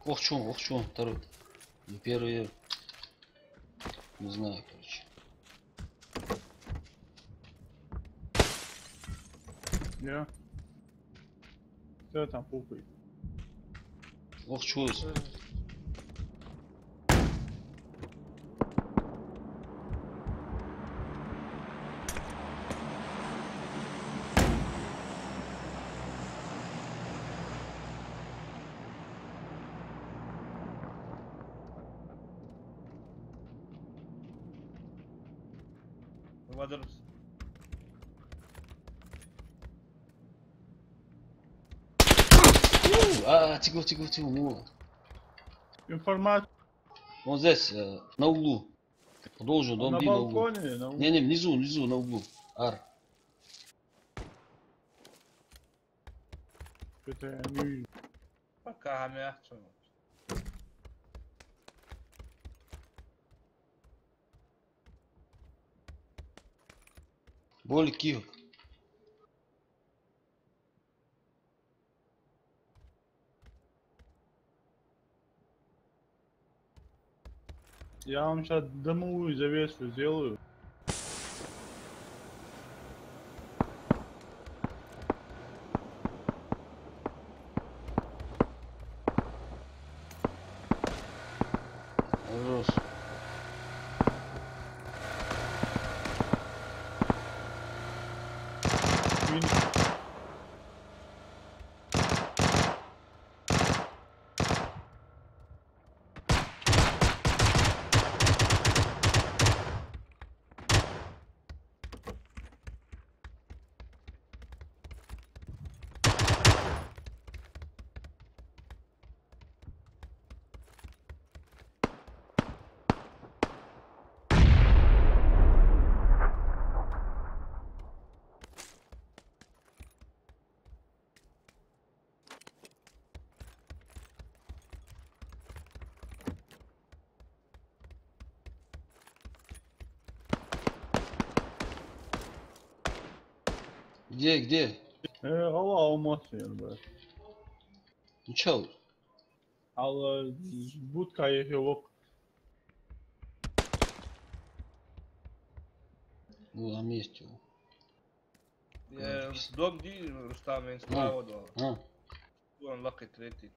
Ох, чё, второй. И первый, не знаю, короче.
Не. Что там пукай?
Ох, чё это?
Водрус.
А, тихо, мула.
Информация.
Вот здесь, на углу. Должен,
на балконе? На углу?
Не, внизу, на углу. Ар.
Это я не вижу.
Пока мягче.
Боль кивок.
Я вам сейчас дымовую завесу сделаю.
Хорош. Где?
Hava almazsın yani böyle.
Ничего.
Allah будка yok.
Ну, на месте.
Dom değil Rustam en sklavo do.
А,
On laki tretji.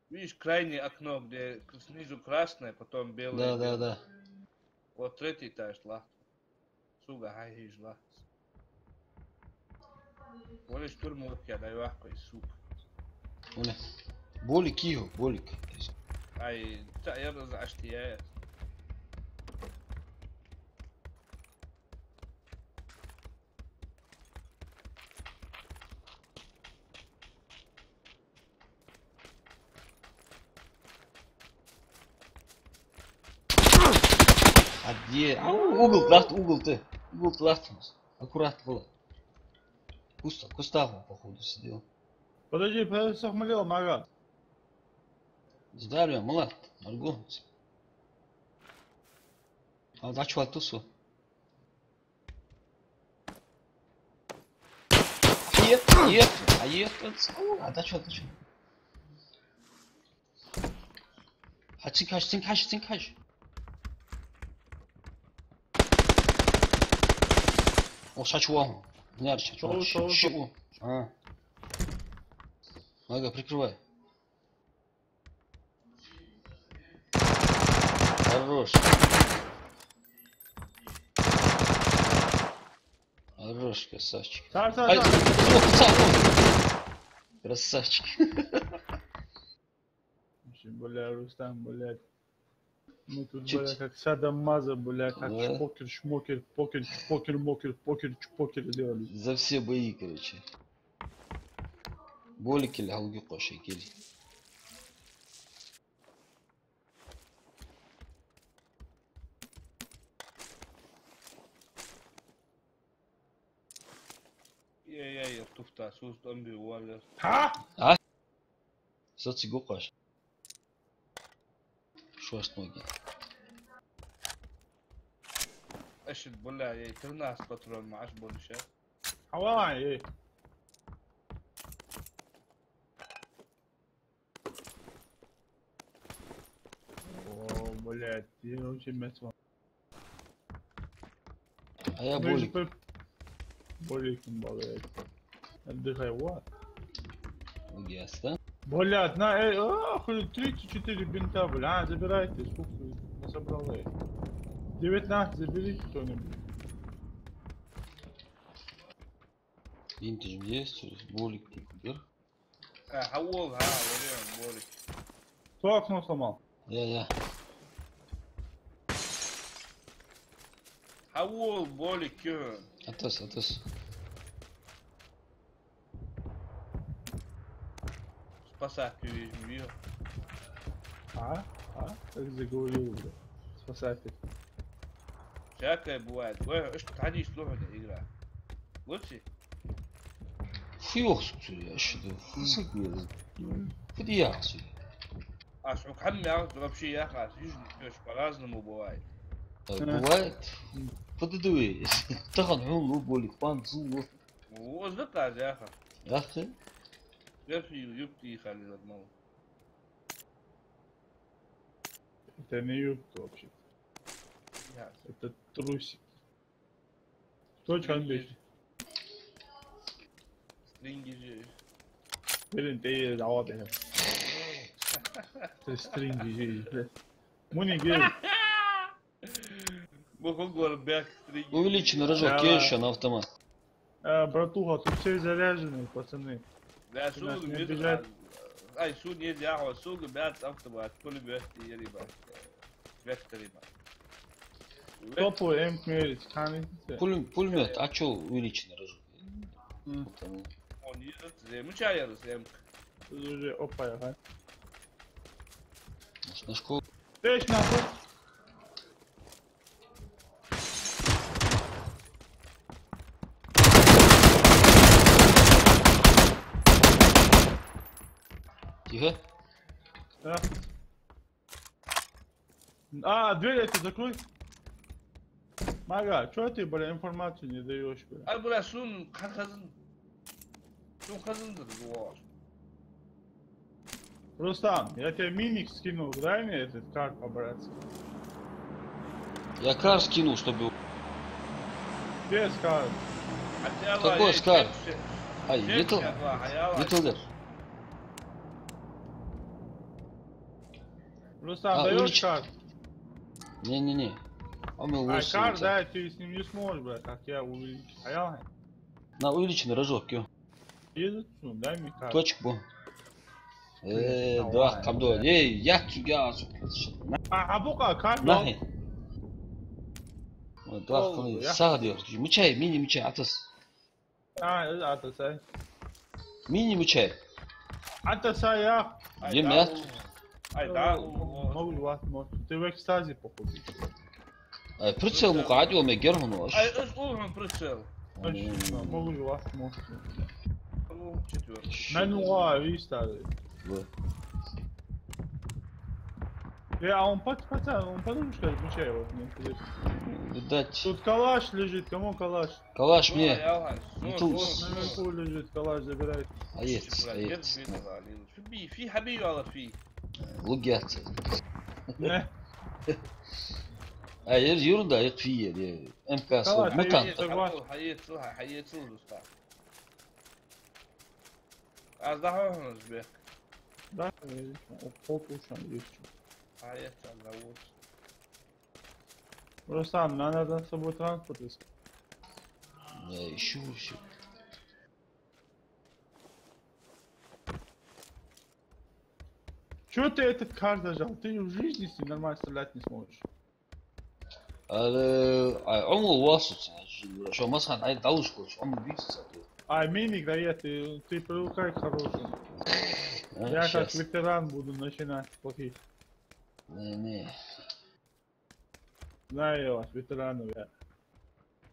Видишь крайнее окно, где снизу красное, потом белое.
да.
Вот третий этаж лах. Суга хайж лах. Оле штурм я даю ахко и суп.
Оля. Болик его, болик.
Ай, я разашти я.
А где? Угол ты. Угол лахтус. Аккуратно было. Кустав, походу, сидел.
Подожди, сохмалел, Марат.
Здравия, мала. Марго. А дачу алтусу. Ет. А дачу. Цинкаш. О, шачу. Не, шачу. А. Мага, прикрывай. Хорош, красавчик.
Сар.
Красавчик.
Бля, Рустам, блядь. Мы тут, бля, как садомаза, бля, как
Да.
шмокер, покер, чпокер делали.
За все бои, короче. Болик или алги коши кели.
Я туфта, сус домби уалер.
Ha?
Соци гукаш. Шост ноги.
ايش تقول لها يا ترناس بترول معاش بولشة
Hava iyi. О, блядь, я очень мертва.
А я болик.
Боликом, блядь. Отдыхай, вот.
Ясно.
Блядь, хуй 34 бинта, бля, забирайте, сколько насобрал я. 19 заберите кто-нибудь.
Винтаж есть, болик вверх.
حول ها وريهم بولك
Кто окно сломал?
Я.
حول بولك كيف
Атас.
спасать ее
Как заговорил, бля. Спасатель.
всякое бывает ايش تعالي يسلوها игра قلتي
Фуёх, я считаю. Фуёх. Фудия, судя.
اشعك حمي вообще я خلاص يجي по-разному бывает
Бывает. Подадуй. Тахан хум, болик, пан, зуб.
وزبطة يا اخي
Ахы.
يبكي خلي الموت
Это не юбка вообще. Это трусик. Точка английский.
стринги
Verin değil hava benim. Stringi. Муни гей.
Бухогор бяк стринги
Увеличенный рожок, кеша на автомат.
Братуха, тут все заряжены, пацаны.
لا
الناس
سوق
من
بيدخل
البلاد.
اي سوق يدي قهوه سوق بيات افتبات كل بيحكي يريبا بيحترمها
Топу М-мерить, каните.
Пулемет, а чё увеличенный рожок?
он едет زي مشاير زي
Тут уже опа, ага.
Может, на школу?
Печь нахуй.
Тихо.
Да. А, дверь эту закрой. Мага, что ты, бля, информацию не даешь, бля?
Ай, бля, сун хазын. Сун хазынdır bu.
Рустам, я тебе миник скинул, дай мне этот карт по-братски.
Я кар скинул, чтобы...
Без карт.
Какой скар? Ай, Виталдер.
Рустам,
А,
даешь
улич-
карт?
Не-не-не. А мы
А
лучше.
карт, да, ты с ним не сможешь, бля, как я увеличить. А я...
На увеличенный рожок, ё.
Едут, ну, дай мне карт.
Точек bu. Два камдо. Ей, я тебя.
А бука, карт, да?
Нахи. Два камдо. Сага diyor. Мучай, мини мучай, атас.
А, атасай.
Мини мучай.
Атасай, я.
Емят.
Ай, да.
Могу вас, может. Ты в экстазе, походу.
Прицел мукадио ме герману.
Ай, öz Orhan прицел.
Точно, могу вас, может.
Ну, четвертый.
Менуа, видишь, старый. А он пацан, он подружка изучает, вот, мне интересно.
Видать.
Тут калаш лежит, кому калаш?
Калаш мне.
Наверху лежит, калаш забирает.
Аец.
في حبيبي على في
Лугят.
Не,
Hayır yurda ayık fiye diye. MK'sı
Kalaş,
mutant.
حييت صدق az daha hızlı be
да, o pol ушан есть.
حييت الله
Рустам, надо с собой транспорт искать.
Ищу.
Чё ты этот карт зажал? Ты в жизни с ним нормально стрелять не сможешь.
عمر واسط شو مثلا عايز داوش عمر بيس.
А, миник, да, ты привыкай к хорошему. Я как ветеран буду начинать плохих.
Не.
Знаю я вас, ветеранов, я.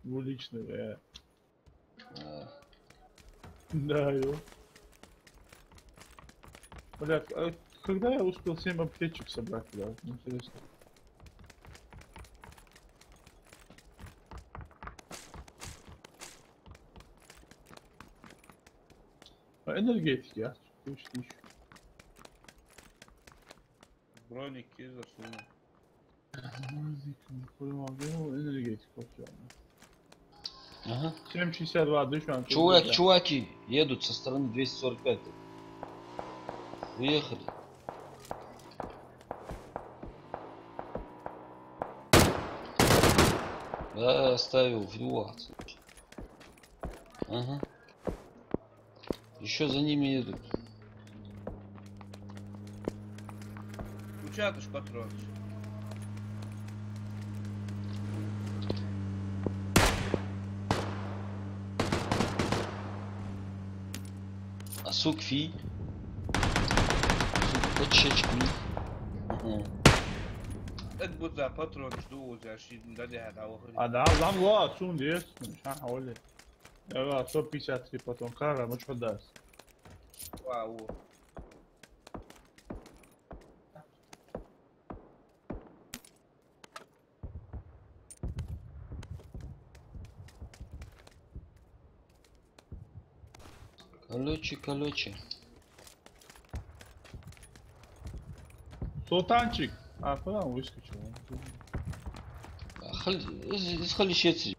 Двуличных, я. Да, ё. Бля, а когда я успел 7 аптечек собрать, бля? Интересно. А энергетики, а? Тысяч.
броники засунул
Не понимал, где его энергетик вообще?
Ага.
7,62 дышан.
Чуваки едут со стороны 245. Уехали. Да, оставил в два. Ага. Еще за ними едут.
Uçatış patron.
Асук фи. Подчечки.
اد بوزا patron جدوز 20 ده هذا واخد
А да, там вот, сун есть, мش حوالي. Я 153 потом кара, мش даст.
واو
Колече.
Султанчик. А, куда он выскочил?
خلي شيء.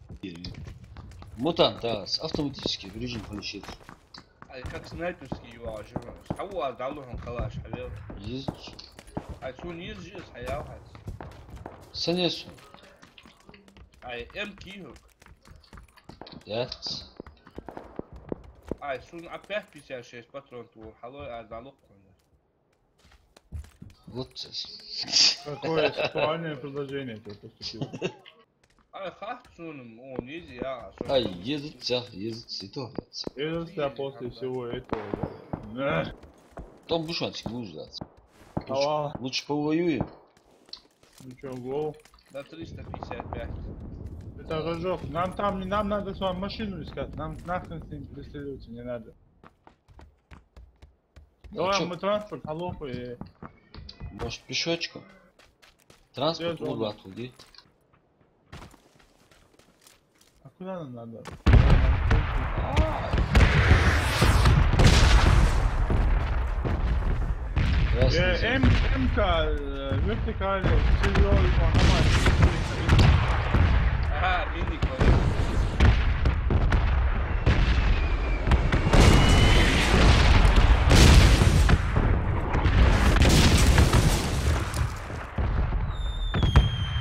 Мутант, да, с автоматическим режим خلي
هاي كان سنايبرسكي يواجهون هو دعوهم خلاص حبيب
Есть.
هاي شو يرجع حياه هاي
Санесу.
هاي ام كيهوك
Яц.
هاي شو опять 56 патрон ту حلو ازالوق
Вот.
Какое сексуальное предложение тебе поступило?
هاي خاف شون он يجي يا
Ай, едут ситуация.
Если после всего этого... Да.
Том Бушанский не ждать.
Ава,
Лучше повоюем.
ну чё, гол?
до 355
Это рожок. Нам надо с вами машину искать. Нам нахрен с ним пристреливаться не надо. Давай
чё?
мы транспорт, халопы и...
Может, пешочком? Транспорт
Свет,
угла
ладно.
туди.
А куда нам надо? МК, вертикально, серьезно,
Ага, мини колес.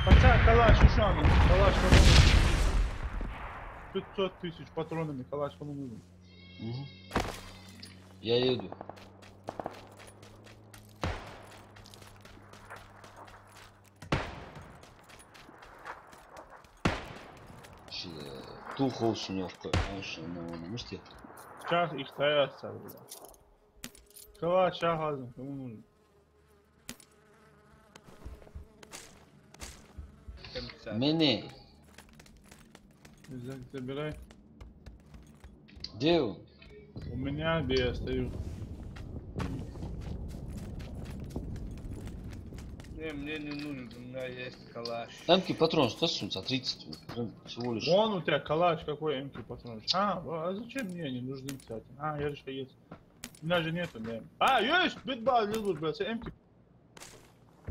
Пацан, калаш, Ишан, калаш, кому нужен? 500 тысяч патронами, калаш, кому нужен?
Мгм. Я еду. Тух olsun yok. Anlamamıştı.
Сейчас их стоятся, бля. Калаш, шахазм, кому нужен?
Mene.
Забирай.
Где он?
У меня, где я стою.
Не, мне не нужен, у меня есть калаш.
Там патрон 130. Всего лишь.
Вон у тебя калаш, какой МК патрон. А зачем мне они нужны, кстати? А, я решил есть. У меня же нету, да. А, есть, битбал, любит, блядь, МК.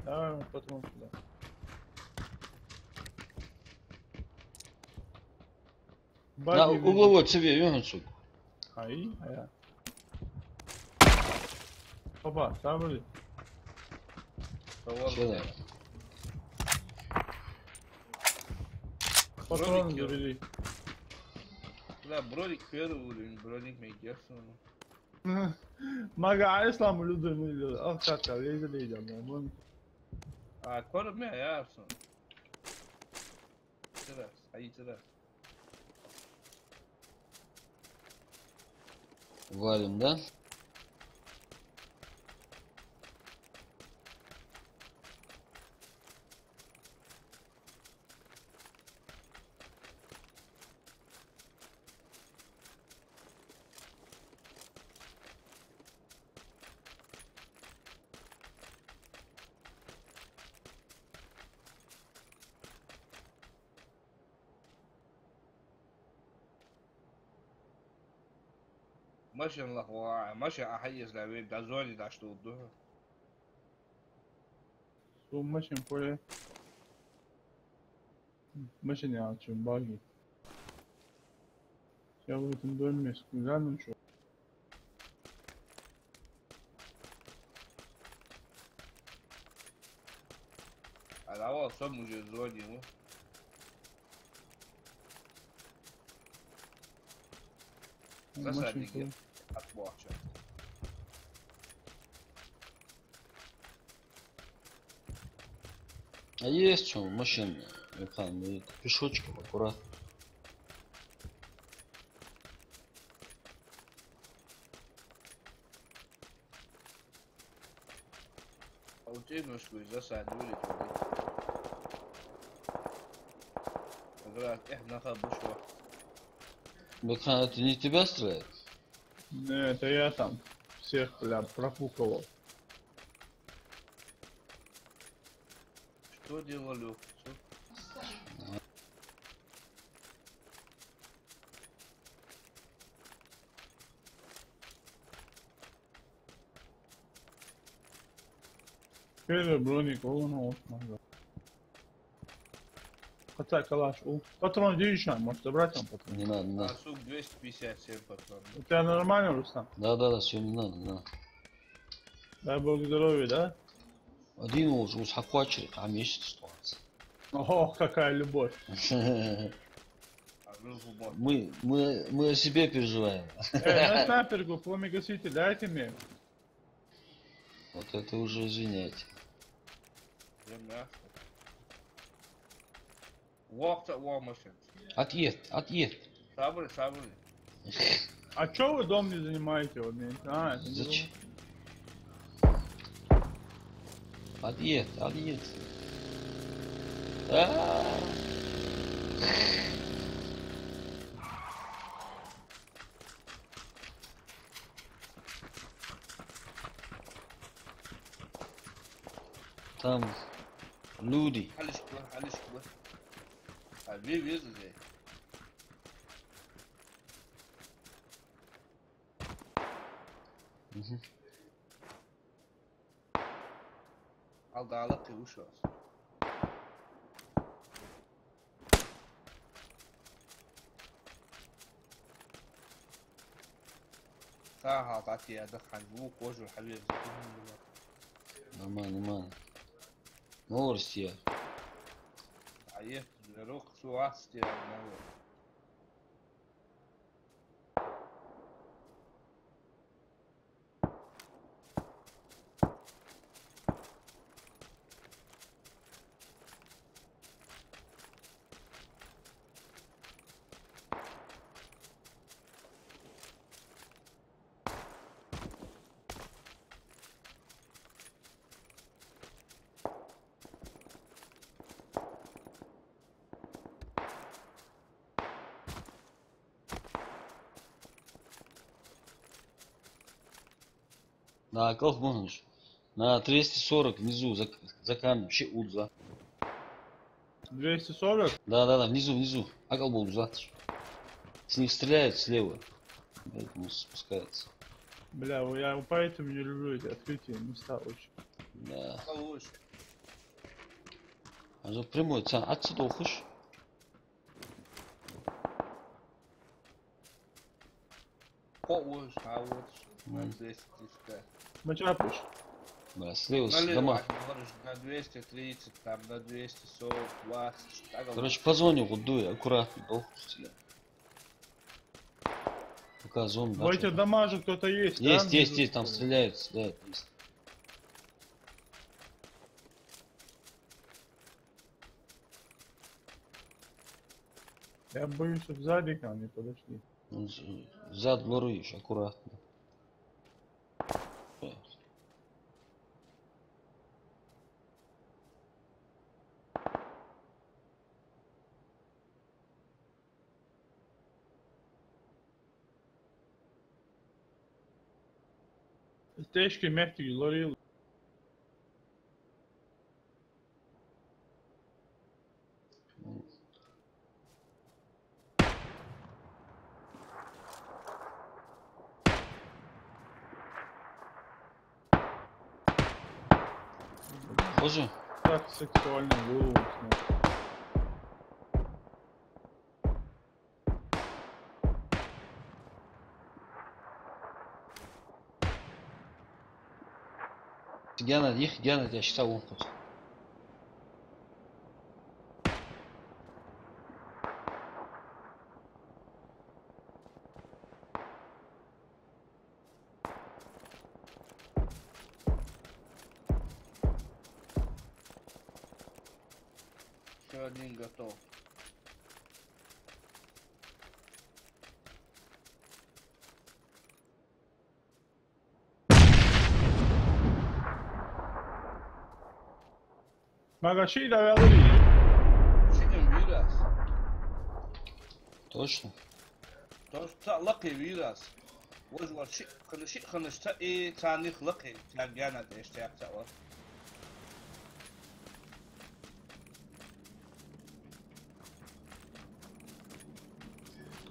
Давай, патрон сюда.
На угловой цеве, Йонсук.
Ай, ая. Опа, sabır.
Şöyle.
Patron
Броник,
забери.
Да, броник первый уровень, броник мейгерсон.
Maga İslam'ı lüdüm. Al çatkal, leyeceğim ya. Bunu
А, корм меня ясно. Раз, ходите раз.
Валим, да?
ماشي الله هو ماشي احيز لعبين ده زولي ده شتو الظهر
su maşın böyle. Maşın ya açıyorum bagi. Ya bu bütün dönmüyor. Güzel mi şu?
على اول صب مش زولي هو بس
Maşın
هديك
böyle.
اطبع عشان
А есть что, машина. Пешочком аккуратно.
قلت له شوي اذا ساعدوني قلت احنا ناخذ بشوة
Бахан, это не тебя стреляет?
Не, это я там всех, бля, профукал.
что делали что?
Первый броник, он вот надо. Хотя калаш, патрон где еще? Может забрать там патрон?
Не надо, не
А
надо.
сук 257 патронов.
У тебя нормально, Рустам?
Да, все не надо, не надо.
Дай бог здоровья, да?
Один уже хакуачерик, а месяц оставался.
Ох, какая любовь.
А ну гумор.
Мы о себе переживаем.
На снайперку, пламя-гаситель, дайте мне.
Вот это уже извиняйте.
Земля. Walk that war machine.
Отъезд.
Сабры.
А чё вы дом не занимаете? Вот, это не
Зачем? Отъезд. А-а-а. Там Люди.
Алишква. А везде. Aldağlık kıvuş var. ساعة تعطي أدخل بوك وجه الحبيب.
Нормально. Новости я.
عيفت الروق سو عاستي الموضوع.
На Колхманович. На 240 внизу за камнем. Вообще удза.
240?
Да, внизу. Акал был удза. С них стреляют слева. Поэтому спускается.
Бля, я поэтому не люблю эти открытия места очень.
Да.
Калуш.
А же прямой, отсюда уходишь.
Калуш, а вот. 200.
Мачапыш.
Бля, слева с
Налево,
дома.
на 230, там на 240, 20.
Короче, позвонил, вот дуй, аккуратно, да ухуй. Пока зон.
В этих домах же кто-то есть, да?
Есть, там стреляют, есть.
Я боюсь, чтобы сзади к нам не подошли.
Зад воруешь, аккуратно.
Тяжкий, мягкий, лорил.
Боже.
Так сексуально голову.
Гена, я считал он просто.
Еще один готов.
Магаши давали.
Şimdi biraz.
Точно?
لقي biraz. وجه شيء خنشتا ايه تاني لقي كان جانا اشتياق تاور.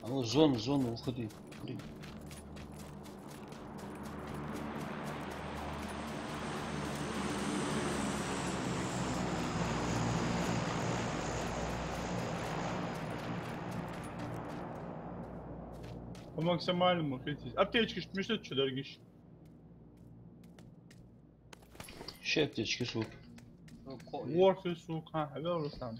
А вот зону уходи.
По максимальному хотите. Аптечки, что что дорогишь?
Ще аптечки сук.
Ворсы, сука, Рустам.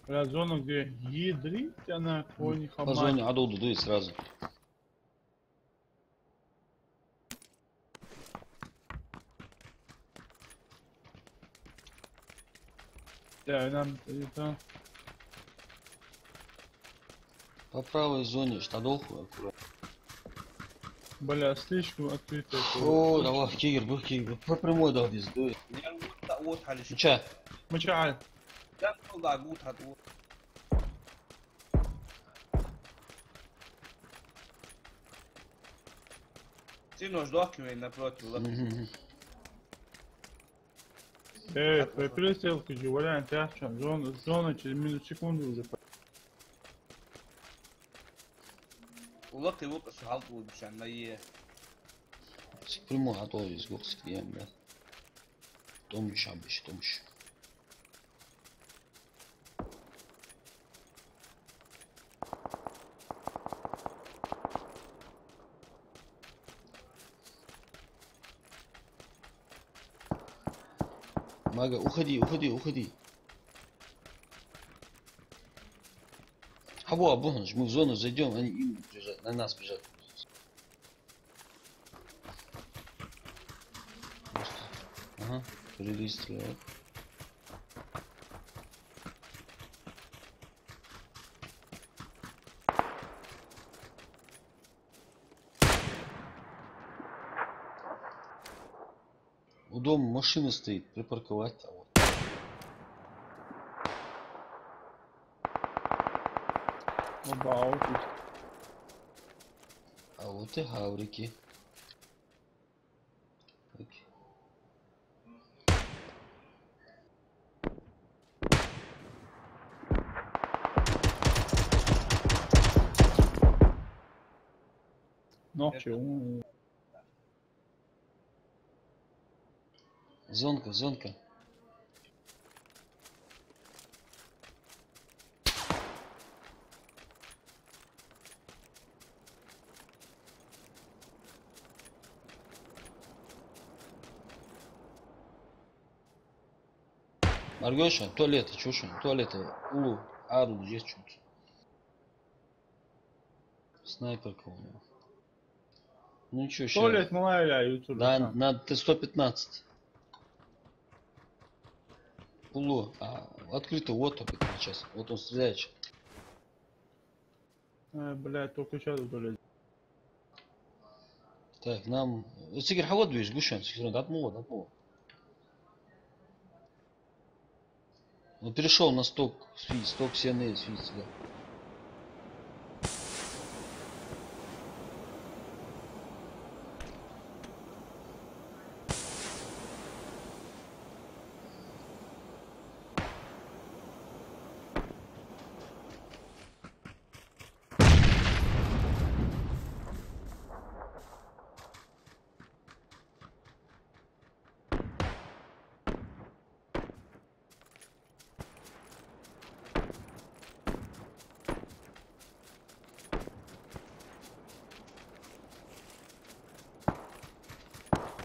Зона, где ядрить, она кони
По
хамать.
зоне адуду дует сразу.
Да, нам это...
По правой зоне штадоху аккуратно.
Бля, слишком открыто.
О, давай, кигер. По прямой дал здесь дует. Ча.
Мачаль.
Сильно ждок напротив.
Пристрелка же вариант ящен. Зона через минут секунду уже.
والله يوقف حالته مشان ما
Primo готов из гоксик дем, да. Томиш абиш, томиш. Мага, уходи. Абуханыч, мы в зону зайдем, они им бежат, на нас бежат. Просто. Ага, перелистывает. У дома машина стоит, припарковать. А вот. А вот и гаврики. Так.
Ночью.
Зонка. Маргоша, туалет, чушь, туалет, улу, ару, здесь что-то. Снайперка у него. Ну ничего, сейчас.
Туалет малая, ютуб.
Да, на Т-115. Улу, открыто, вот опять сейчас. Вот он стреляет.
Блядь, только сейчас блядь.
Так, нам... Сигер, хавод движ, гушан, сигер, отмова. Он перешел на сток CNA, свиц, да.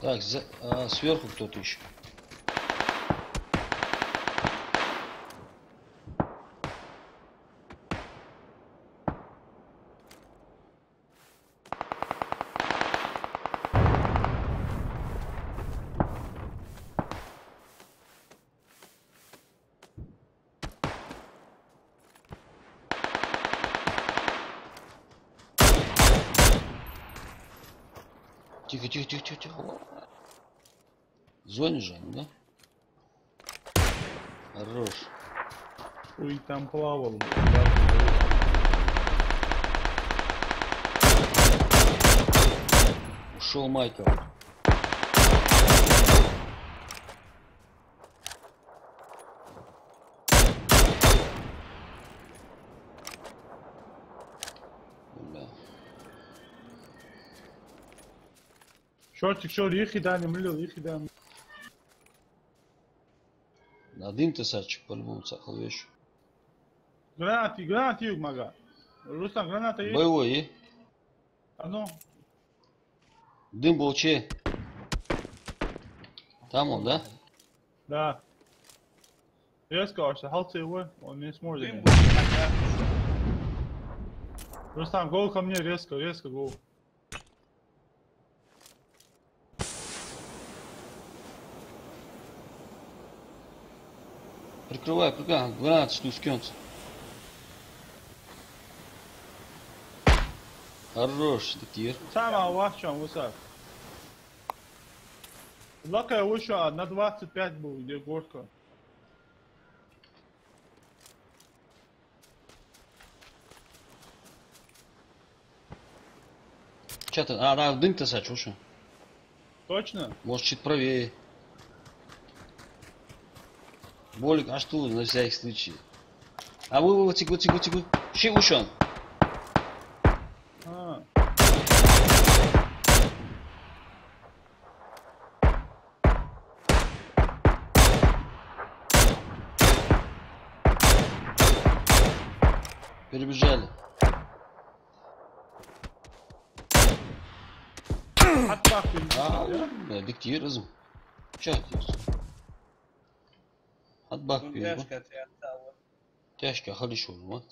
Так, сверху кто-то еще. Тихо. В зоне же, да? Хорош.
Ой, там плавал.
Ушел Майкл.
Шортик, يخدم.
Надым ты сачи, по-любому цахал вещь.
Гранаты юг мага. Рустам, граната есть?
Боевой, и?
Одно.
Дым был че? Там он, да?
Да. Резко, halt его, он не сможет. Рустам, гол ко мне, резко, гол.
Прикрывай, гранат что скёнц. Хорош, такие.
Сама вахчам, высак. Лака вышел, на 25 был, где горка.
Че-то, да, дым-то сачу, что?
Точно?
Может, чуть правее. Болик, а что на всякий случай? А вы, тихо. Şey uşan.
Ha.
Перебежали.
At bakayım.
Да, диктируем. Че диктируем? От бак перебежал.
تاشكا تاعتها
Тяжко, хорошо, вот.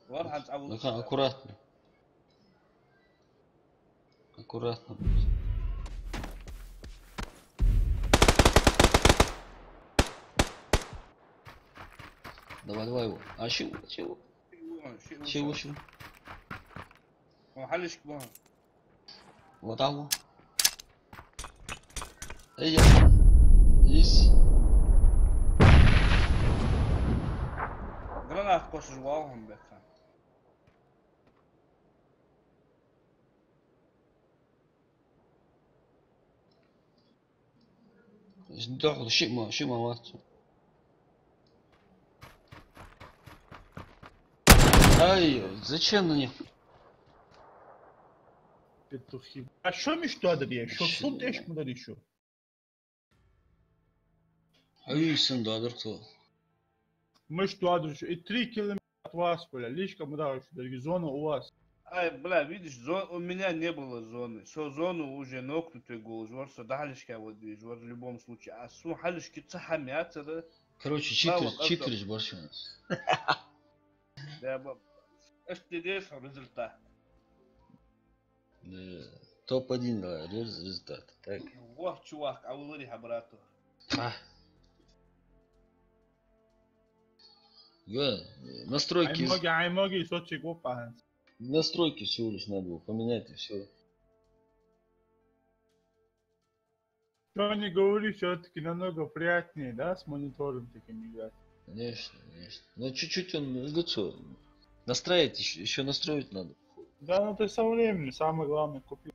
واضحة تعود.
Ну-ка, аккуратно. Аккуратно. Давай его. А чего? Чего?
ما حلش كمان.
Вот там. Эй, есть.
Granat koşu jواهم بكا.
Сдохл, шима, вот. Ай, зачем на них?
Петухи. А что мечту адрия? Что суд эш мудар еще?
Ай, сын, да, кто?
Мечту адрия. И 3 километра от вас, бля. Лишка мудар, зона у вас.
Ай, бля, видишь, у меня не было зоны. Все, зону уже нокнутый гол. Жворса дальше вот видишь, в любом случае. А су халишки цахамятся.
Короче, читеришь больше.
Да, اشتريت результат.
Да. Топ-1, да, результат. Так.
Вот, чувак, а вы брату.
Да, настройки.
Аймоги, сочи гопа.
Настройки всего лишь надо было поменять и все.
Что не говори, все-таки намного приятнее, да, с монитором таким играть.
Конечно. Но чуть-чуть он, лицо. Настраивать еще настроить надо.
Да, ну ты со временем, самое главное, купи.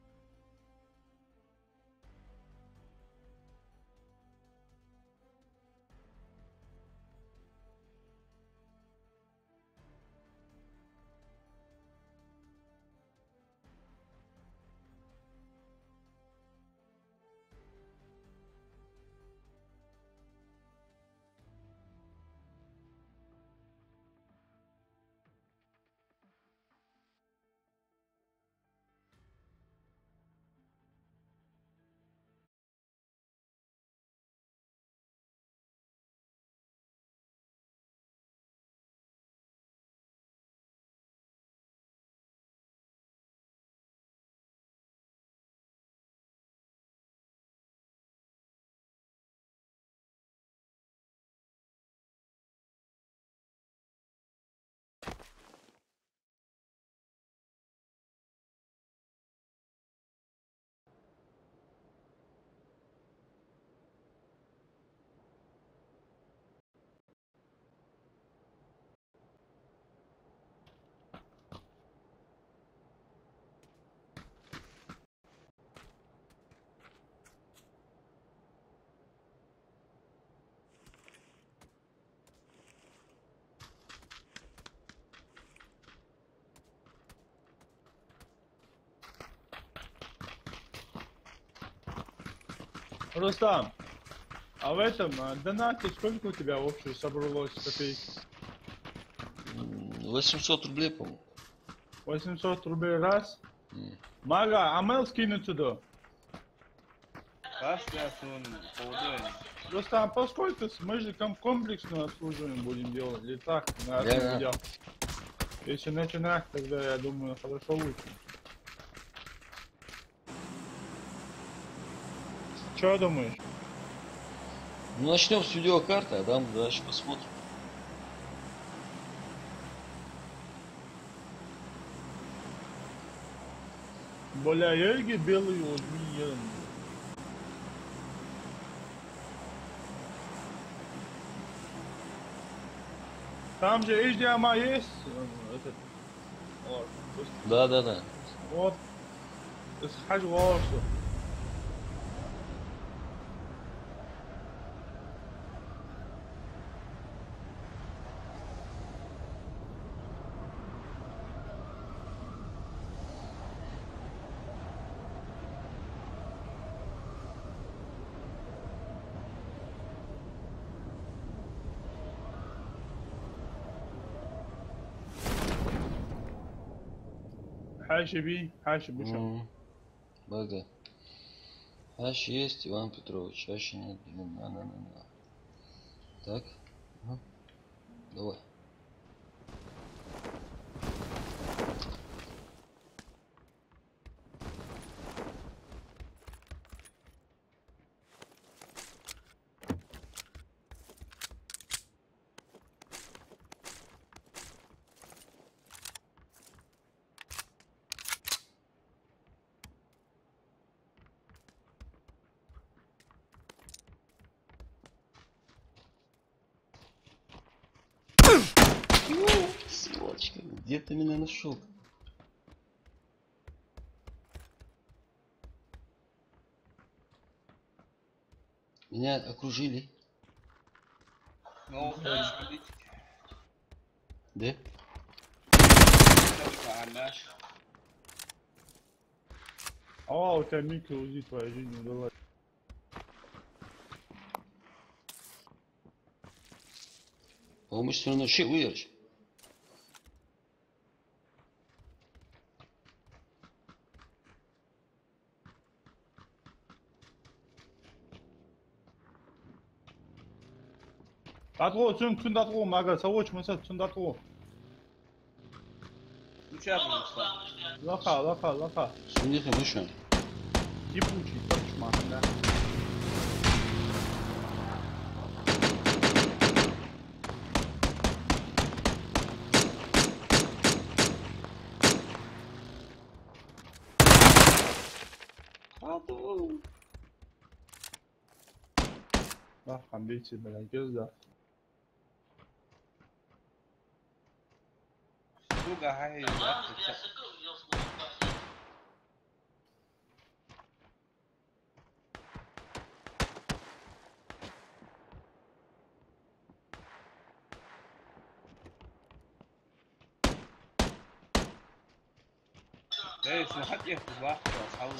Рустам, а в этом донате сколько у тебя общего собралось копейки?
800 рублей, по-моему.
800 рублей раз? Мага, а мэл скинуть сюда? Рустам, поскольку мы же комплексное обслуживание будем делать, или так, на одном видео. Если начинать, тогда я думаю, хорошо лучше. Что думаешь?
Ну, начнем с видеокарты, а там дальше посмотрим.
Бля, Ельги белые вот не. Там же HDMI есть? Этот.
Да.
Вот. Схожу волосы. Хаши бушам.
Бага. Хаш есть, Иван Петрович, хаши нет. На. Так. Ага. Давай. Сволочка, где ты меня нашел? Меня окружили.
Ну,
Да?
У тебя микро узи твоя жизнь удалась.
Помощь все равно щи уешь.
Татгуу зүүн түн татгуу мага савууч мансаа түн татгуу. Лаха.
Сундук вышел.
Ебучий торчман, да. Хамбейте, блядь, пизда.
Сука, хай. ليش ما حد يهتف واحد حاول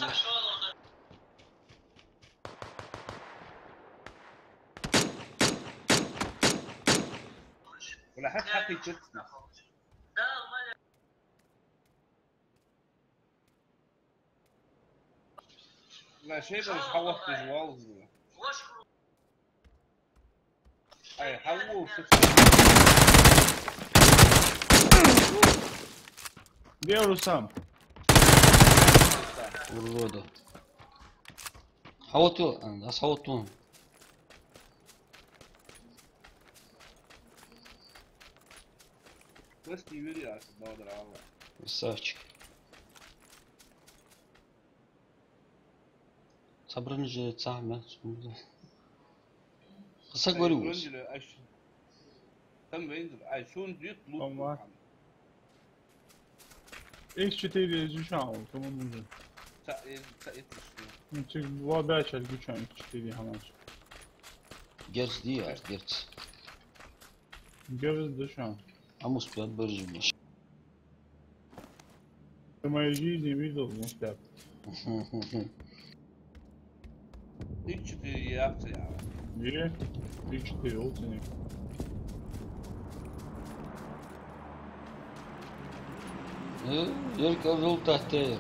ولا حد حقي جتنا لا شيء بس حوط جوال اي حوط
Где сам?
Урода. Хавату, асхавату.
بس يوري على الدور على
Красавчик. Собраны же сами. Кыса көрүбүз.
Там вендер, ай шун дүйт
Tamam. X4 изучал, кому нужен. Ну, ты 2 бяча изучал X4 хамаш.
Герц диар, герц.
Герц дышал.
Амус пят быржимеш.
Ты в моей жизни видел, ну, шляп.
X4 реакция.
Где? X4, ултинник.
Только жил тахте.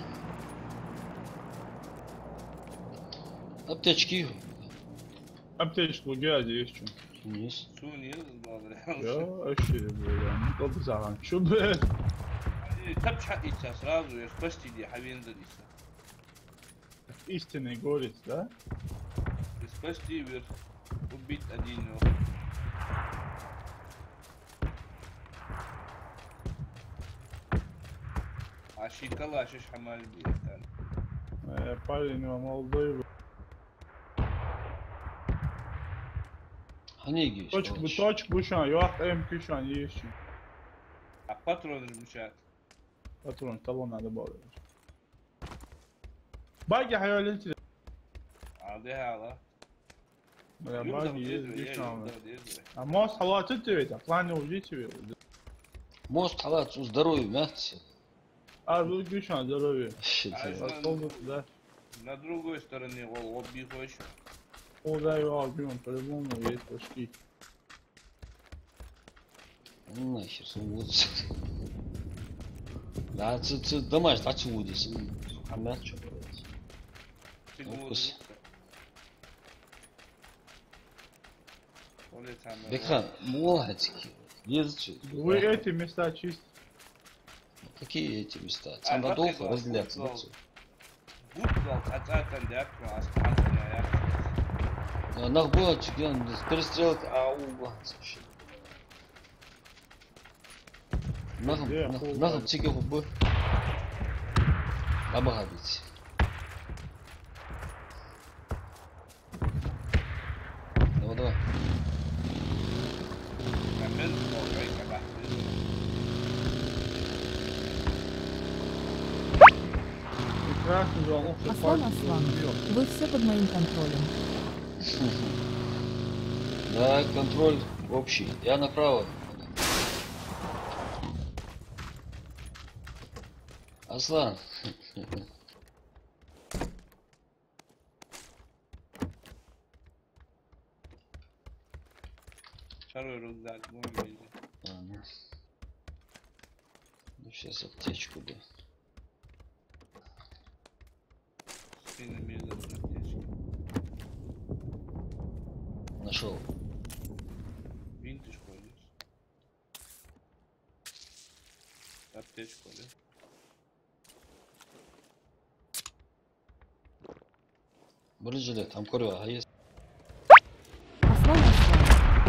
Аптечки.
Аптечку дяди есть что?
Вниз.
Сунир,
Я вообще, бля, не побзаран. Что, блядь?
تبش حقيقة сразу, я спасти дي حبين залиса.
Истинный горец, да?
Спасти вер, убить один его. عشي كلاش ايش حمال بيه
Парень молодой.
Hangi
Точку şu an yok M2 şu an iyi şu.
А патрон المشات.
Patron talon hadi bağlı. Bagi hayaleti.
عاديها على.
Ya bagi iyi şu an. А мост халатı тебе, планы уже тебе.
Мост халат у здоровья мягче.
А руки şu an здоровье. Да.
На другой стороне лобби хочешь.
Orada yok bilmiyorum по-любому есть почти.
Нахер, вот. Да, домаш, да, чудись. Хамер, что? Бекхан, молодец.
Вы эти места чистите.
Какие эти места? Цандадолфа разделяться. Нахбо, перестрелка, Нахм тиги хубы. Абагабить. Давай.
Прекрасно, Жон.
Аслан, вы все под моим контролем.
Да, контроль общий. Я направо. Аслан.
Второй рюкзак, ну
Ладно. Ну, сейчас аптечку, да. Нашел.
Винтаж ходишь. Аптечку, да?
Брыжили, там курва, а есть?
Аслан,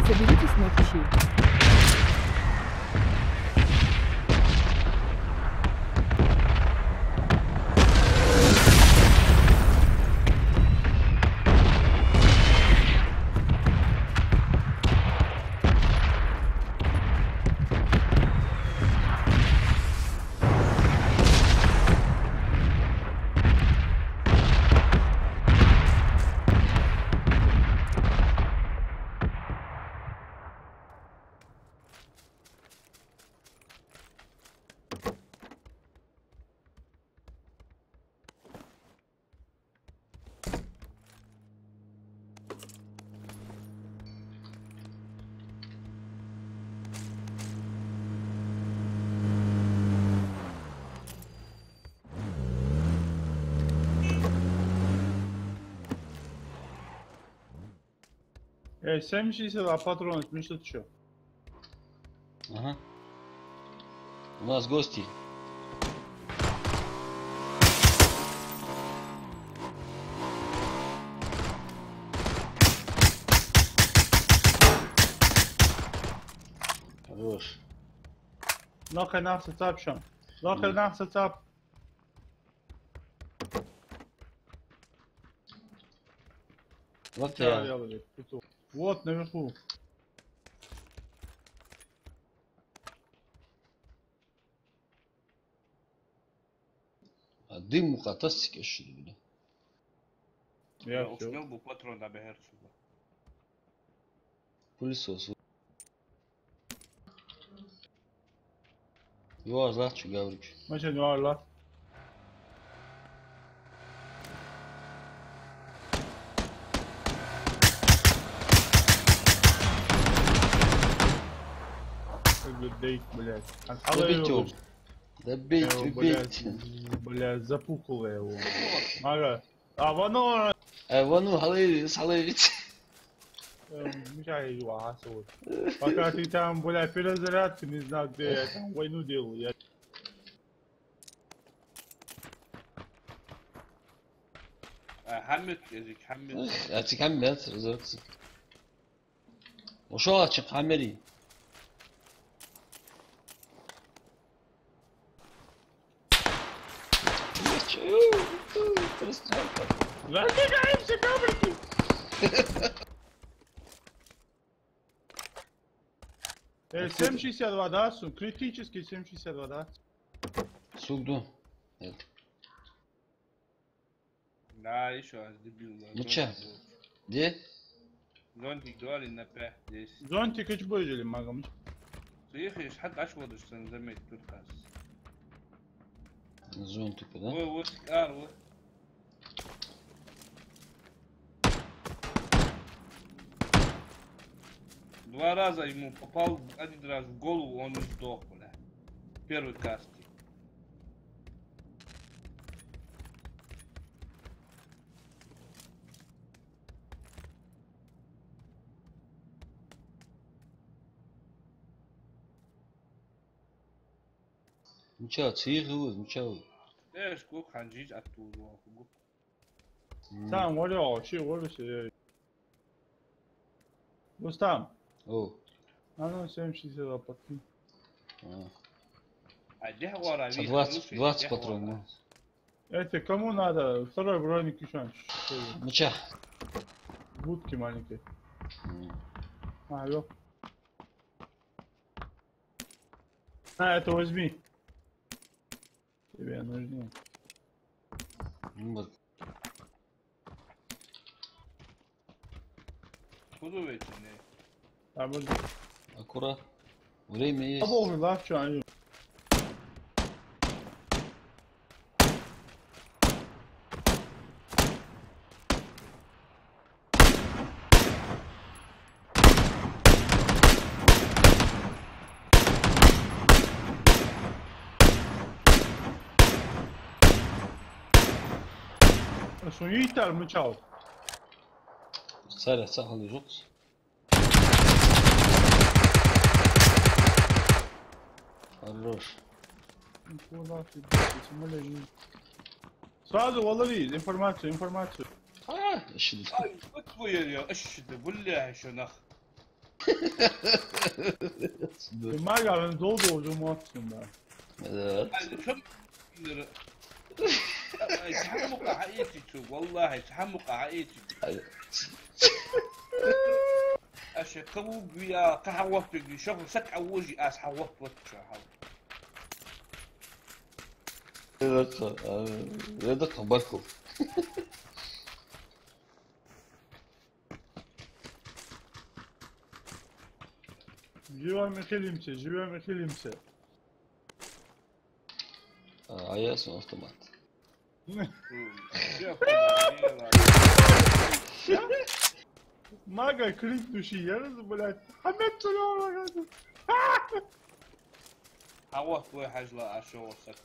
соберитесь на общий.
Эй, 7,62 патронов, ну что ты чё?
Ага. У нас гости. Хорош.
Нахай нас цапшам. Нахай нас цап.
Вот
Я
я.
блядь, вот наверху.
А дым мухатастики что ли?
Я
уж
всё.
не был патрон на Бехерцога.
Пылесос. Yuvarız lan şu gavruç.
Maça ne var lan? Дейк, блядь.
Добейте его. Добейте, убейте.
Блядь, запухало его. Ага. А воно...
Вану халевить.
Мешай его, асот. Пока ты там, блядь, перезарядку не знал, где я там войну делал. Я...
Hamid yazık, Hamid.
Açık hem ben rezervsi. Uşağı açık hameri.
Разбегаемся, коврики! Эй, 7,62, да, Сум? Критический 7,62, да?
Сугду. Evet.
Да, еще раз, дебил. Да.
Ну че? Где?
Зонтик говори на 5 здесь.
Зонтик hiç böyle магам.
Приехаешь, حتى اشوفش заметь тут каз.
Зонтику, да?
Ой, вот, вот. Два раза ему попал, один раз в голову, он сдох, бля. Первый кастинг.
مشاو تسيغوز مشاو.
ليش كوك حنجيج أتولو كوك.
سام ولا شيء ولا شيء. رستم
أوه.
أنا سامشي سيدا بطل.
أجيه ورا بيه.
20 патронов.
Это кому надо? Второй броник еще.
Мча.
Будки маленькие. Алло. Это возьми. Тебе нужнее.
Вот.
Куда выйти?
А вот.
Аккурат. Время есть.
А боже, да, что они? Şu yiğitler mi çal?
Царя сахали жукс. Хорош.
Куда ты? Самолет. Сразу лови информацию.
Ищи.
Ay kut buyuruyor. Aşırı bullahi şuna.
Maga doldu olduğumu aslında.
Evet.
كم تحمق حقيقتي شوف والله تحمق حقيقتي أشي كوب يا كحوف بيجي شغل سك عوجي أس حوف وتشحو
Это Кабарков.
Живем и хилимся.
А я свой автомат.
Мага крикнущий, я раз, блядь. Хамед тулёва.
حوف واحد لا أشوفك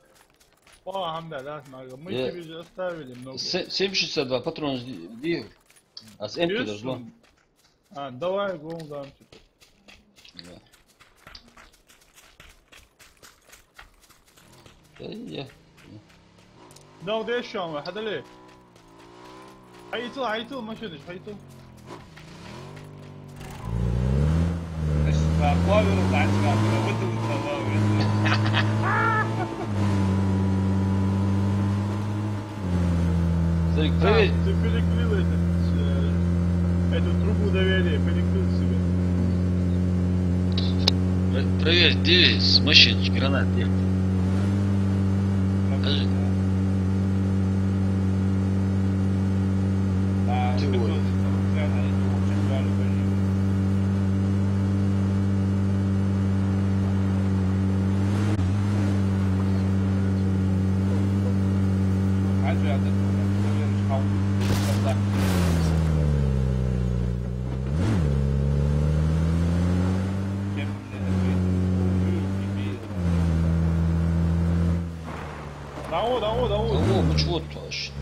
Хамда, да, Мага. Мы тебе же оставили много.
7,62 патрона жди. А с М туда жгло.
Давай гол дам теперь.
Да. Я.
No ده الشام هذا ليه حيطل ما شدش حيطل
بس فاقوالي بعد ما ودي
Проверь.
Ты перекрыл эту трубу доверия, перекрыл себе.
Проверь, где с машин гранат где? Покажи. О, ну чего точно.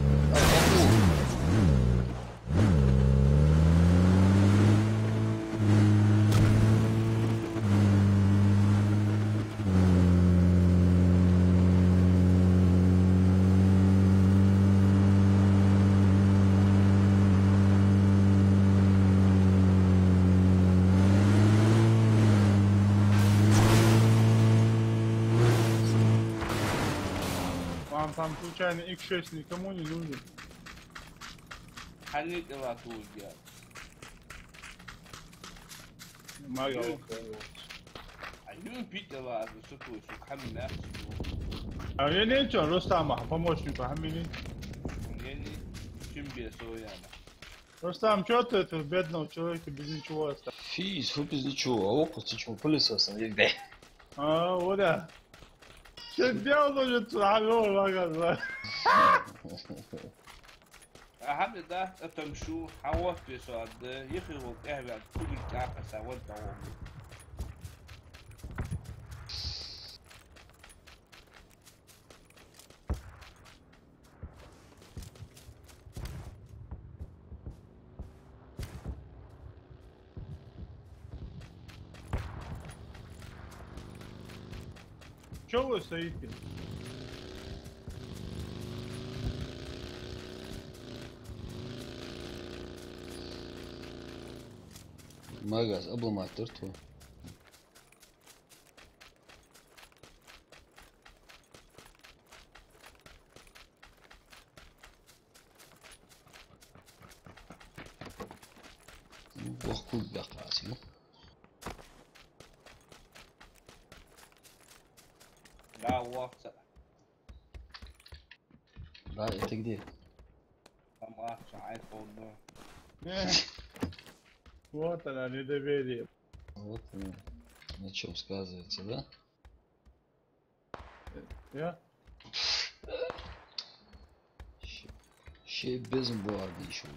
Там случайно X6 никому не нужен.
حنيت إلى يا
Мага.
عيون بيت إلى سكو شو حمل
А я не чё, Рустама, помощнику, хамили.
يعني شنبي أسوي أنا
Рустам, чё ты этого бедного человека без ничего оставил?
Физ, вы без ничего, а около чего пылесосом, где?
Вот да. Что делал уже травёл, Мага?
أهم ده أتمشوا حوف في صاد يخرج أهل كل الكعكة سواد دوام
Что вы стоите?
Магаз, обломатор твой. Бахкул бахасим.
Да, уахца.
Да, это где?
Там ахца, айфон,
Вот она, недоверие.
Вот на чем сказывается, да?
Я?
Ще без барды еще.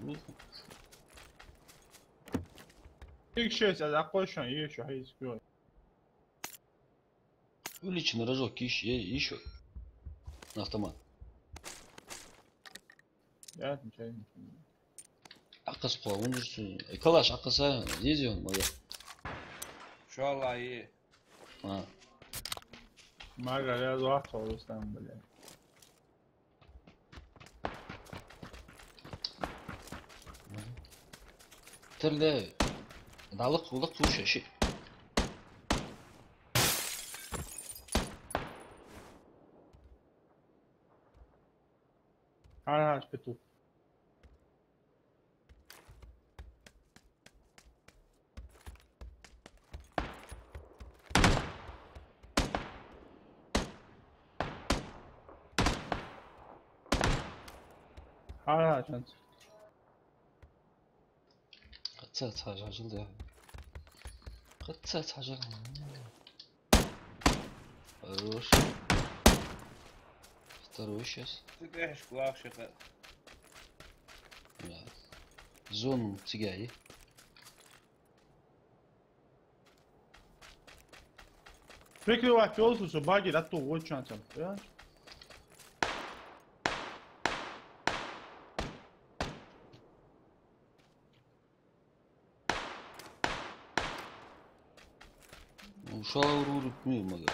Ilk şey sen aklaşan iyi şu hayır çıkıyor.
Увеличь на рожок, еще. На автомат.
Ya şey.
Ақыс қой, он жүрсін. Калаш ақыса, здесь он, мага.
İnşallah iyi.
А,
Maga ya rahat olursan böyle.
тірлі. Далық, ұлық, слушай, щи.
Hala петух. Hala şans.
Қатса цажажыл да. Қатса цажал. Хорош. Второй сейчас.
Ты конечно, клавшика.
Зону цигай.
Прикрывать olsun баги да то вот шансом. Ya.
Ушел уруру пнул, мага.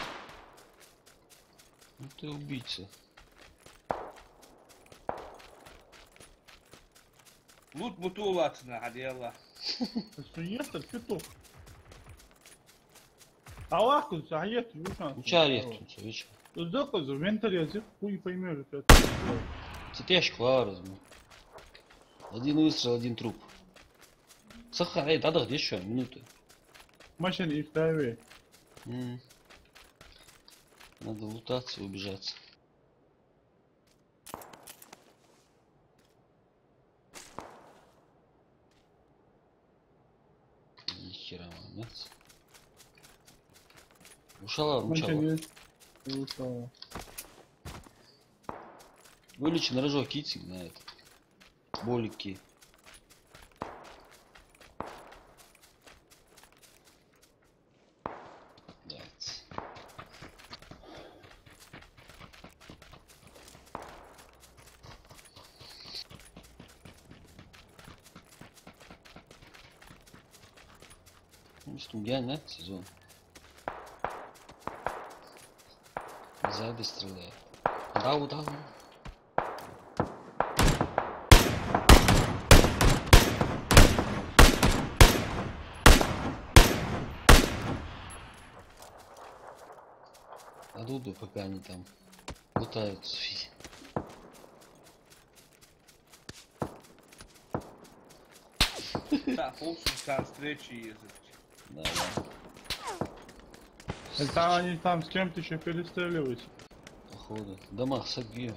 Ну ты убийца.
Loot mutuğulatsına hadi yallah.
Суниестер петух. Allah kız hayat bu şans.
Учар ехтунца, вечер.
Uzak kız ventер yazıp хуй поймешь это.
Цепяшку возьму. Один выстрел, один труп. Сахар, эй, да, где еще? Минуты.
Машина и второй.
Надо лутаться и убежаться. Нихера молодец. Ушала, ручала. Вылечи на рожок китинг на это. Болики. Стугян, сезон. Сзади стреляет. Дау. Оттуда, пока они там пытаются.
Да, полчаса встречи язык.
Да.
Это они там с кем-то еще перестреливаются.
Походу. Дома согби.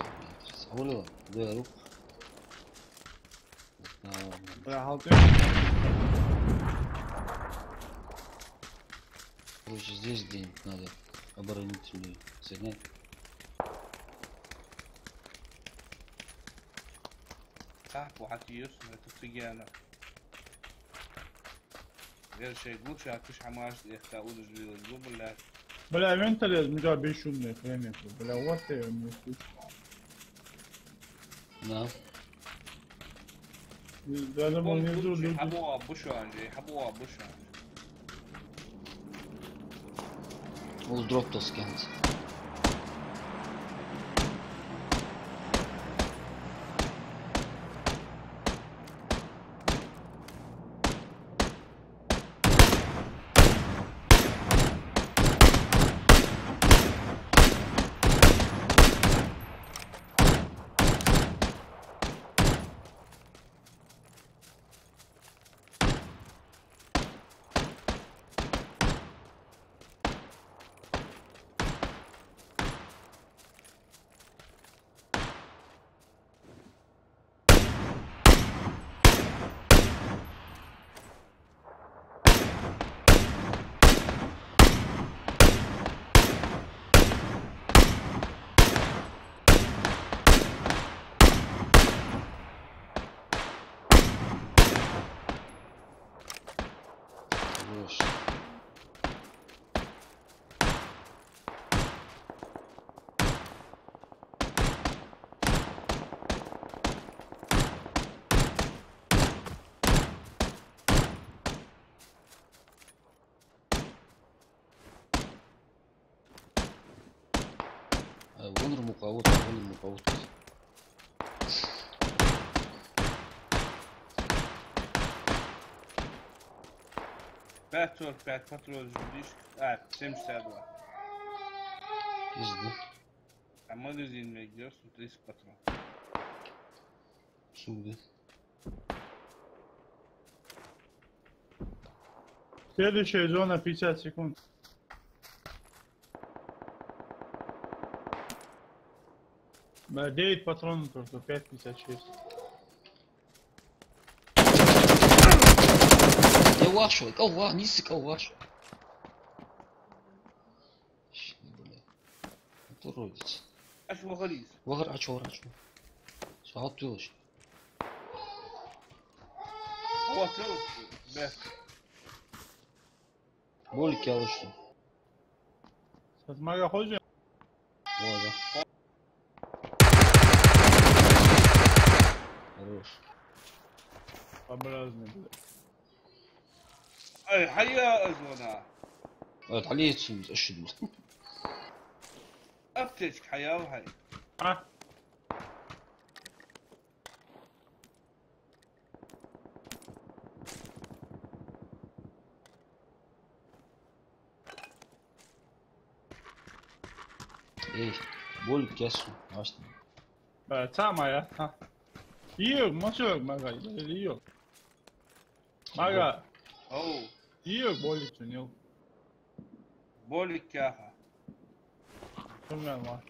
Согулила. Да, рук.
Да,
короче, здесь где-нибудь надо оборонительную занять.
Так, واحد يوصل لتسجيله. غير شيء قول شو هكش حماس يختارون الجوب ولا
بلا вентер я мجа бесшумный хрен. Бля, вот ты мне
Да.
Да, думал, внизу люди.
حبوها بوشانجي حبوها بوشانجي.
Ол дроп то скинется. кого-то, блин, у кого-то.
Пять 45 патрон ждишь. 72.
Пизда.
А магазин мне идешь, 30 патрон.
Сюда.
Следующая зона 50 секунд. Да, 9 патронов только, 5,56.
Я вашу, колва, нисы колваш. Блин. Это родится.
Аж выходишь.
Ваграчу. Саат тылыш.
Вот, да.
Болики алыштым.
Сатмага хожу.
Ладно. Хорош.
Образный, блядь.
Ай, حيا أزونا.
Это алиецин ошибил.
أبتشك حيا وهاي.
А?
Эй, болик ясу. Астын.
Самая. Иёк, машок, мага, иёк. Мага,
أو
иёк болит чунил.
بولك كاها.
Сумян ма.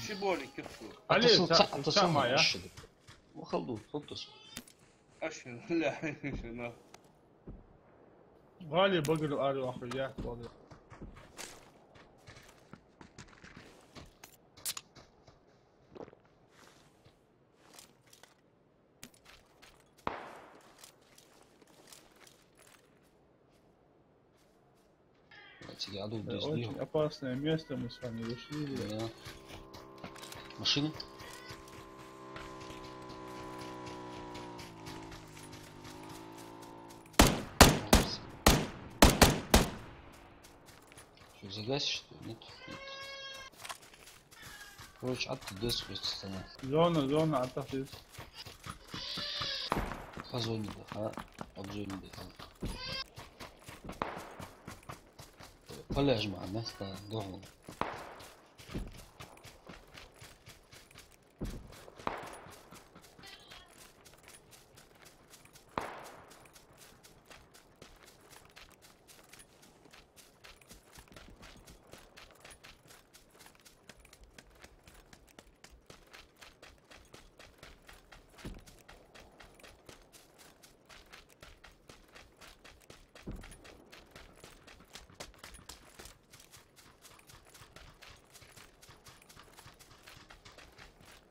شو بولك كفو؟
Али, самая.
وخلدو فلتس.
أشهر لا شنو.
غالي بقر أري أخريات والله. Очень опасное место мы с вами вышли.
Да. Машина? Что, загасишь, что ли? Нет. Короче, оттуда спустится она.
Зона, отошли.
По зоне, да. Обзоне, да. Поляж معنا ضغط.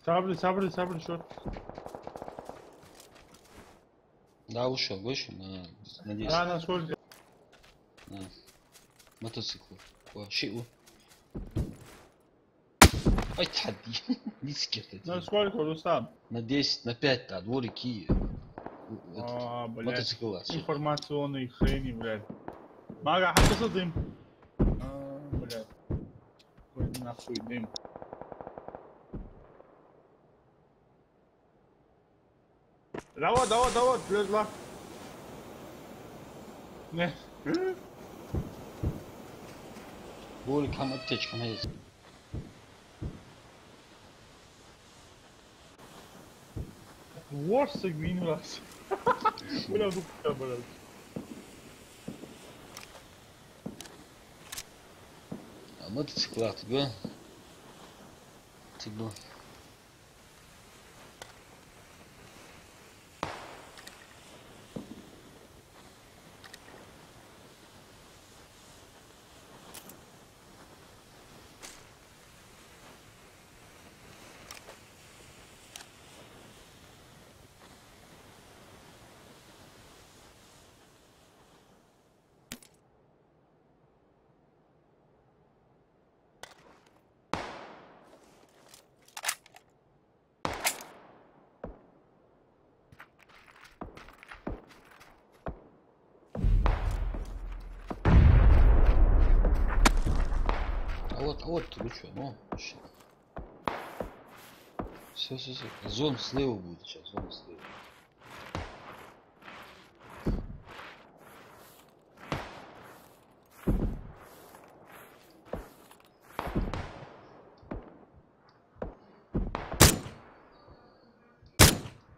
Сабры, что?
Да, ушел, надеюсь.
Да, на сколько?
Мотоцикл. شيء. Ай, тхади. Низкий.
На сколько, Рустам?
На 10, на 5, да, дворики.
Блядь.
Мотоцикл.
Информационные хрени, блядь. Мага, хакаса дым. Блядь. Какой нахуй дым. Давай, влезла. Не.
Дворик, там аптечка есть.
Ворсик минус. Бля, дупка, блядь.
Мотоцикл, да? Типа. Вот, ты что, ну, Все. Зон слева будет сейчас, зон слева.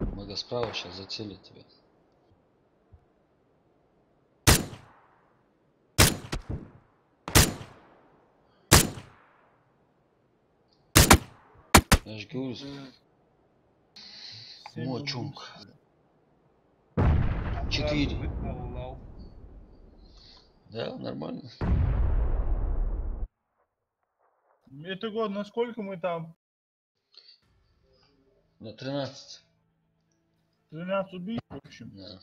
Мага справа сейчас зацелит тебя. Я же говорю, мочунг. 4. Да, нормально.
Это год, насколько мы там?
На 13.
13 убийств, в общем.
Да.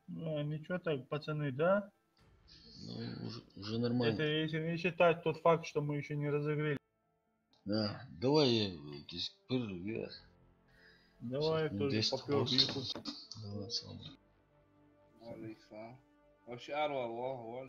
Да, ничего так, пацаны, да?
Ну, уже нормально.
Это если не считать тот факт, что мы еще не разогрели.
Да, давай я здесь вверх.
Давай тоже попёр биху.
Давай, салам.
Вообще, арва,